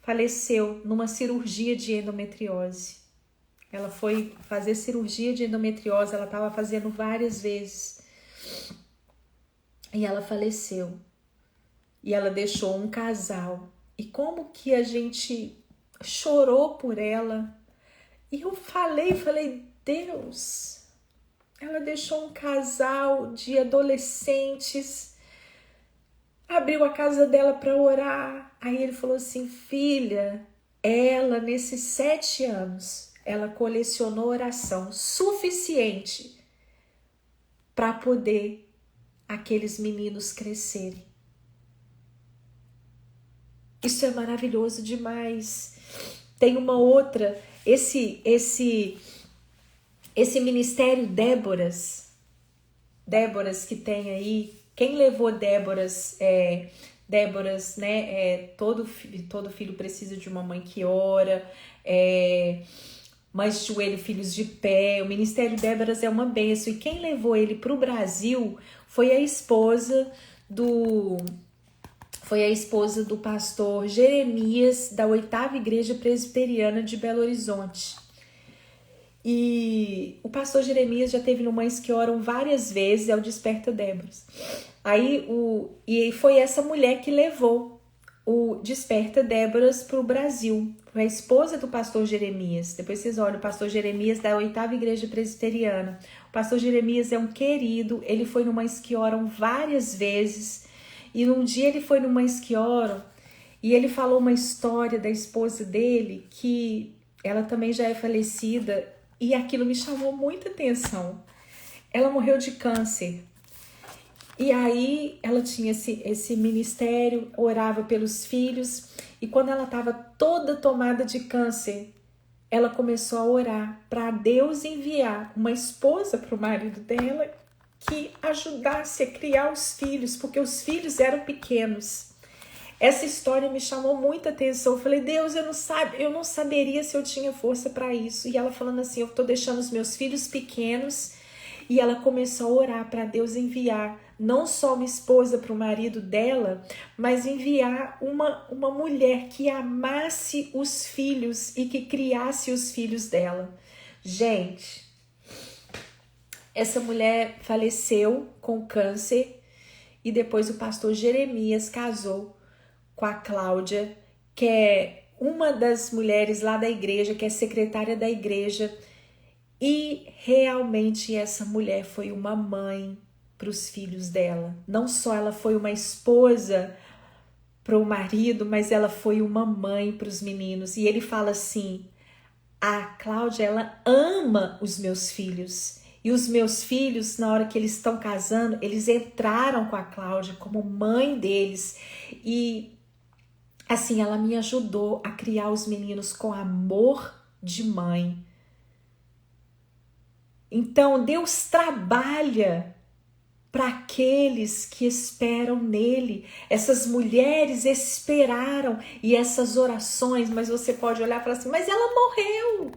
S1: faleceu numa cirurgia de endometriose. Ela foi fazer cirurgia de endometriose, ela estava fazendo várias vezes. E ela faleceu. E ela deixou um casal. E como que a gente chorou por ela. E eu falei, Deus, ela deixou um casal de adolescentes, abriu a casa dela para orar. Aí ele falou assim, filha, ela nesses 7 anos, ela colecionou oração suficiente para poder aqueles meninos crescerem. Isso é maravilhoso demais. Tem uma outra, esse ministério Déboras que tem aí, quem levou Déboras, né? Todo filho precisa de uma mãe que ora, mães de joelho, filhos de pé. O ministério Déboras é uma bênção. E quem levou ele para o Brasil foi a esposa do pastor Jeremias, da 8ª Igreja Presbiteriana de Belo Horizonte. E o pastor Jeremias já teve no Mães que Oram várias vezes, é o Desperta Déboras. E foi essa mulher que levou o Desperta Déboras para o Brasil. Foi a esposa do pastor Jeremias. Depois vocês olham, o pastor Jeremias da 8ª Igreja Presbiteriana. O pastor Jeremias é um querido, ele foi no Mães que Oram várias vezes. E um dia ele foi no Mães que Oram e ele falou uma história da esposa dele, que ela também já é falecida, e aquilo me chamou muita atenção. Ela morreu de câncer. E aí ela tinha esse ministério, orava pelos filhos, e quando ela estava toda tomada de câncer, ela começou a orar para Deus enviar uma esposa para o marido dela que ajudasse a criar os filhos, porque os filhos eram pequenos. Essa história me chamou muita atenção. Eu falei, Deus, eu não saberia se eu tinha força para isso. E ela falando assim, eu estou deixando os meus filhos pequenos. E ela começou a orar para Deus enviar não só uma esposa para o marido dela, mas enviar uma mulher que amasse os filhos e que criasse os filhos dela. Gente, essa mulher faleceu com câncer e depois o pastor Jeremias casou com a Cláudia, que é uma das mulheres lá da igreja, que é secretária da igreja. E realmente essa mulher foi uma mãe para os filhos dela. Não só ela foi uma esposa para o marido, mas ela foi uma mãe para os meninos. E ele fala assim, a Cláudia, ela ama os meus filhos. E os meus filhos, na hora que eles estão casando, eles entraram com a Cláudia como mãe deles. E assim, ela me ajudou a criar os meninos com amor de mãe. Então, Deus trabalha para aqueles que esperam nele. Essas mulheres esperaram e essas orações, mas você pode olhar e falar assim, mas ela morreu.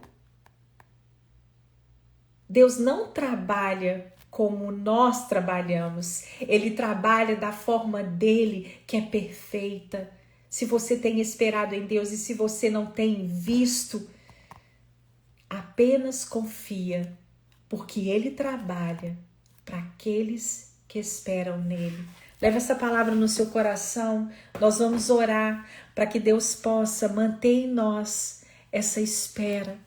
S1: Deus não trabalha como nós trabalhamos. Ele trabalha da forma dele, que é perfeita. Se você tem esperado em Deus e se você não tem visto, apenas confia, porque ele trabalha para aqueles que esperam nele. Leva essa palavra no seu coração. Nós vamos orar para que Deus possa manter em nós essa espera,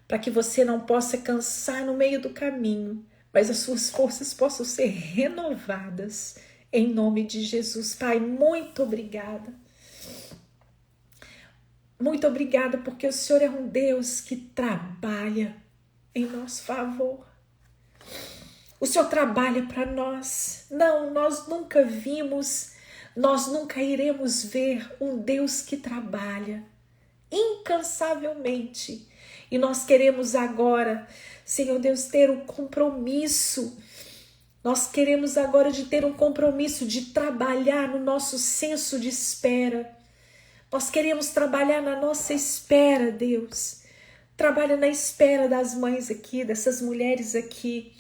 S1: para que você não possa cansar no meio do caminho, mas as suas forças possam ser renovadas em nome de Jesus. Pai, muito obrigada. Muito obrigada porque o Senhor é um Deus que trabalha em nosso favor. O Senhor trabalha para nós. Não, nós nunca vimos, nós nunca iremos ver um Deus que trabalha incansavelmente. E nós queremos agora, Senhor Deus, ter um compromisso. Nós queremos agora de ter um compromisso de trabalhar no nosso senso de espera. Nós queremos trabalhar na nossa espera, Deus. Trabalha na espera das mães aqui, dessas mulheres aqui.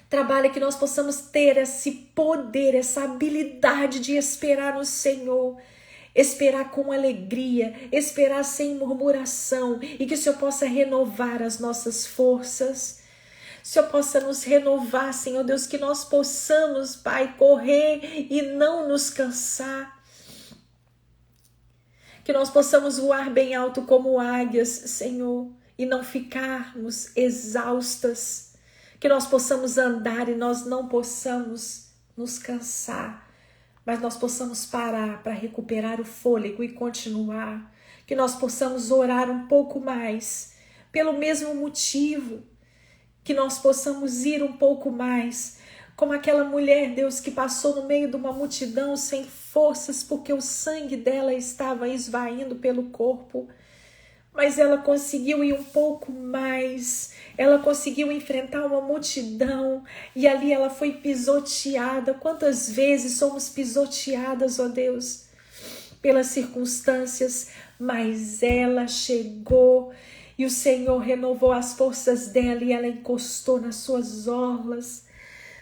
S1: Trabalha que nós possamos ter esse poder, essa habilidade de esperar no Senhor. Esperar com alegria, esperar sem murmuração. E que o Senhor possa renovar as nossas forças. O Senhor possa nos renovar, Senhor Deus, que nós possamos, Pai, correr e não nos cansar. Que nós possamos voar bem alto como águias, Senhor, e não ficarmos exaustas. Que nós possamos andar e nós não possamos nos cansar, mas nós possamos parar para recuperar o fôlego e continuar. Que nós possamos orar um pouco mais, pelo mesmo motivo. Que nós possamos ir um pouco mais, como aquela mulher, Deus, que passou no meio de uma multidão sem forças, porque o sangue dela estava esvaindo pelo corpo. Mas ela conseguiu ir um pouco mais, ela conseguiu enfrentar uma multidão e ali ela foi pisoteada. Quantas vezes somos pisoteadas, ó Deus, pelas circunstâncias, mas ela chegou e o Senhor renovou as forças dela e ela encostou nas suas orlas.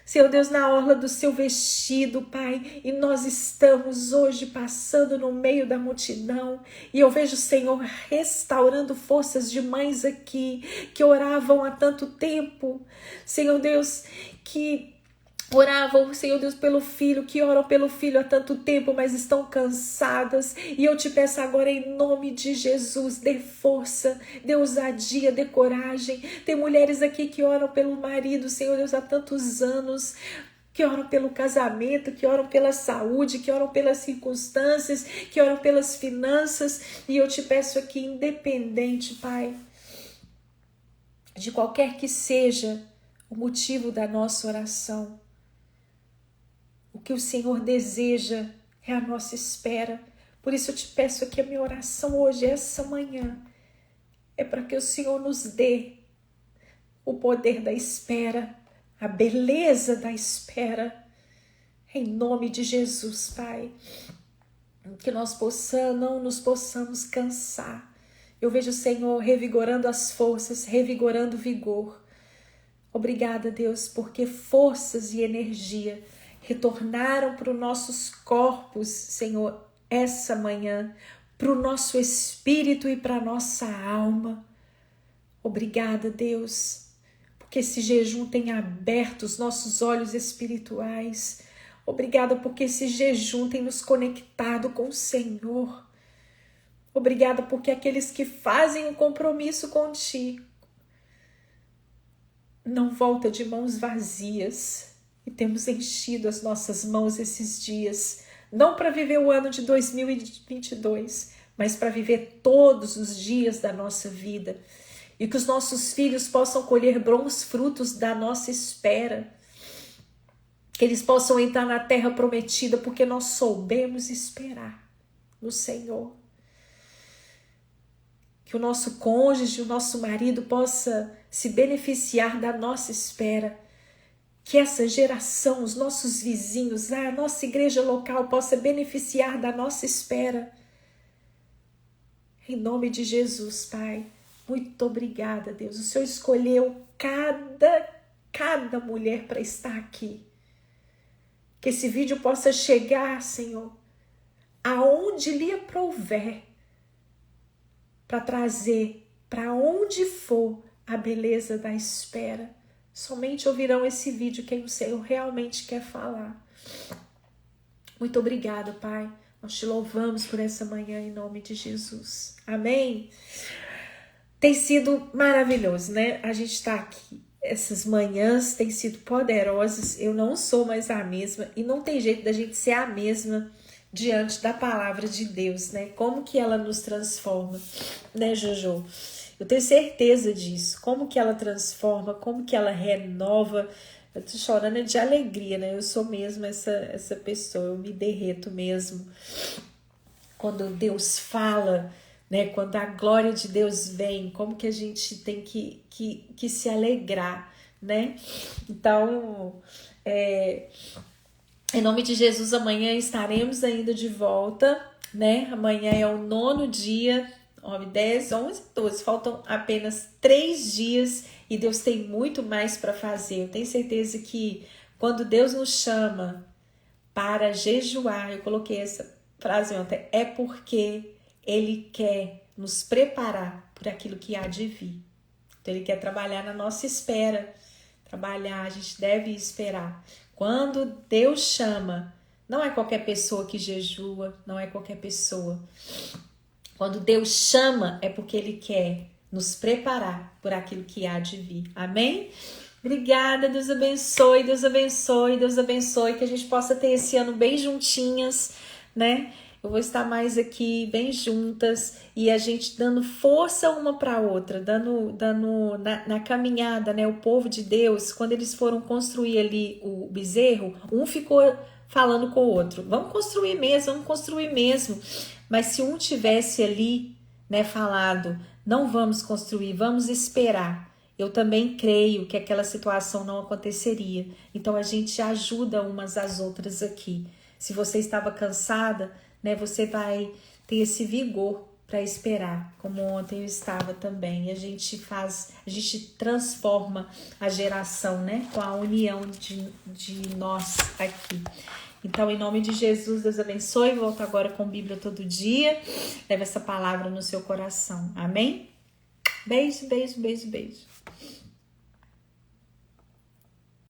S1: Senhor Deus, na orla do seu vestido, Pai, e nós estamos hoje passando no meio da multidão, e eu vejo o Senhor restaurando forças de mães aqui, que oravam há tanto tempo, Senhor Deus, que oravam, Senhor Deus, pelo filho, que oram pelo filho há tanto tempo, mas estão cansadas. E eu te peço agora, em nome de Jesus, dê força, dê ousadia, dê coragem. Tem mulheres aqui que oram pelo marido, Senhor Deus, há tantos anos, que oram pelo casamento, que oram pela saúde, que oram pelas circunstâncias, que oram pelas finanças. E eu te peço aqui, independente, Pai, de qualquer que seja o motivo da nossa oração, o que o Senhor deseja é a nossa espera. Por isso eu te peço aqui, a minha oração hoje, essa manhã, é para que o Senhor nos dê o poder da espera, a beleza da espera, em nome de Jesus, Pai. Que nós não nos possamos cansar. Eu vejo o Senhor revigorando as forças, revigorando o vigor. Obrigada, Deus, porque forças e energia retornaram para os nossos corpos, Senhor, essa manhã, para o nosso espírito e para a nossa alma. Obrigada, Deus, porque esse jejum tem aberto os nossos olhos espirituais. Obrigada porque esse jejum tem nos conectado com o Senhor. Obrigada porque aqueles que fazem um compromisso contigo não voltam de mãos vazias. E temos enchido as nossas mãos esses dias, não para viver o ano de 2022, mas para viver todos os dias da nossa vida. E que os nossos filhos possam colher bons frutos da nossa espera. Que eles possam entrar na terra prometida, porque nós soubemos esperar no Senhor. Que o nosso cônjuge, o nosso marido possa se beneficiar da nossa espera. Que essa geração, os nossos vizinhos, a nossa igreja local possa beneficiar da nossa espera. Em nome de Jesus, Pai, muito obrigada, Deus. O Senhor escolheu cada mulher para estar aqui. Que esse vídeo possa chegar, Senhor, aonde lhe aprouver, para trazer para onde for a beleza da espera. Somente ouvirão esse vídeo quem o Senhor realmente quer falar. Muito obrigada, Pai. Nós te louvamos por essa manhã em nome de Jesus. Amém? Tem sido maravilhoso, né? A gente está aqui. Essas manhãs têm sido poderosas. Eu não sou mais a mesma e não tem jeito da gente ser a mesma diante da palavra de Deus, né? Como que ela nos transforma, né, Jojo? Eu tenho certeza disso, como que ela transforma, como que ela renova. Eu tô chorando de alegria, né? Eu sou mesmo essa pessoa, eu me derreto mesmo. Quando Deus fala, né? Quando a glória de Deus vem, como que a gente tem que se alegrar, né? Então, em nome de Jesus, amanhã estaremos ainda de volta né? Amanhã é o 9º dia, 9, 10, 11, 12. Faltam apenas 3 dias e Deus tem muito mais para fazer. Eu tenho certeza que quando Deus nos chama para jejuar, eu coloquei essa frase ontem, é porque Ele quer nos preparar por aquilo que há de vir. Então Ele quer trabalhar na nossa espera. A gente deve esperar. Quando Deus chama, não é qualquer pessoa que jejua, não é qualquer pessoa. Quando Deus chama, é porque Ele quer nos preparar por aquilo que há de vir. Amém? Obrigada, Deus abençoe, Deus abençoe, Deus abençoe, que a gente possa ter esse ano bem juntinhas, né? Eu vou estar mais aqui bem juntas e a gente dando força uma para a outra, dando na caminhada, né? O povo de Deus, quando eles foram construir ali o bezerro, um ficou falando com o outro, vamos construir mesmo. Mas se um tivesse ali, né, falado, não vamos construir, vamos esperar, eu também creio que aquela situação não aconteceria. Então a gente ajuda umas às outras aqui. Se você estava cansada, né, você vai ter esse vigor para esperar, como ontem eu estava também. E a gente transforma a geração, né, com a união de nós aqui. Então, em nome de Jesus, Deus abençoe. Volto agora com Bíblia todo dia. Leve essa palavra no seu coração. Amém? Beijo, beijo, beijo, beijo.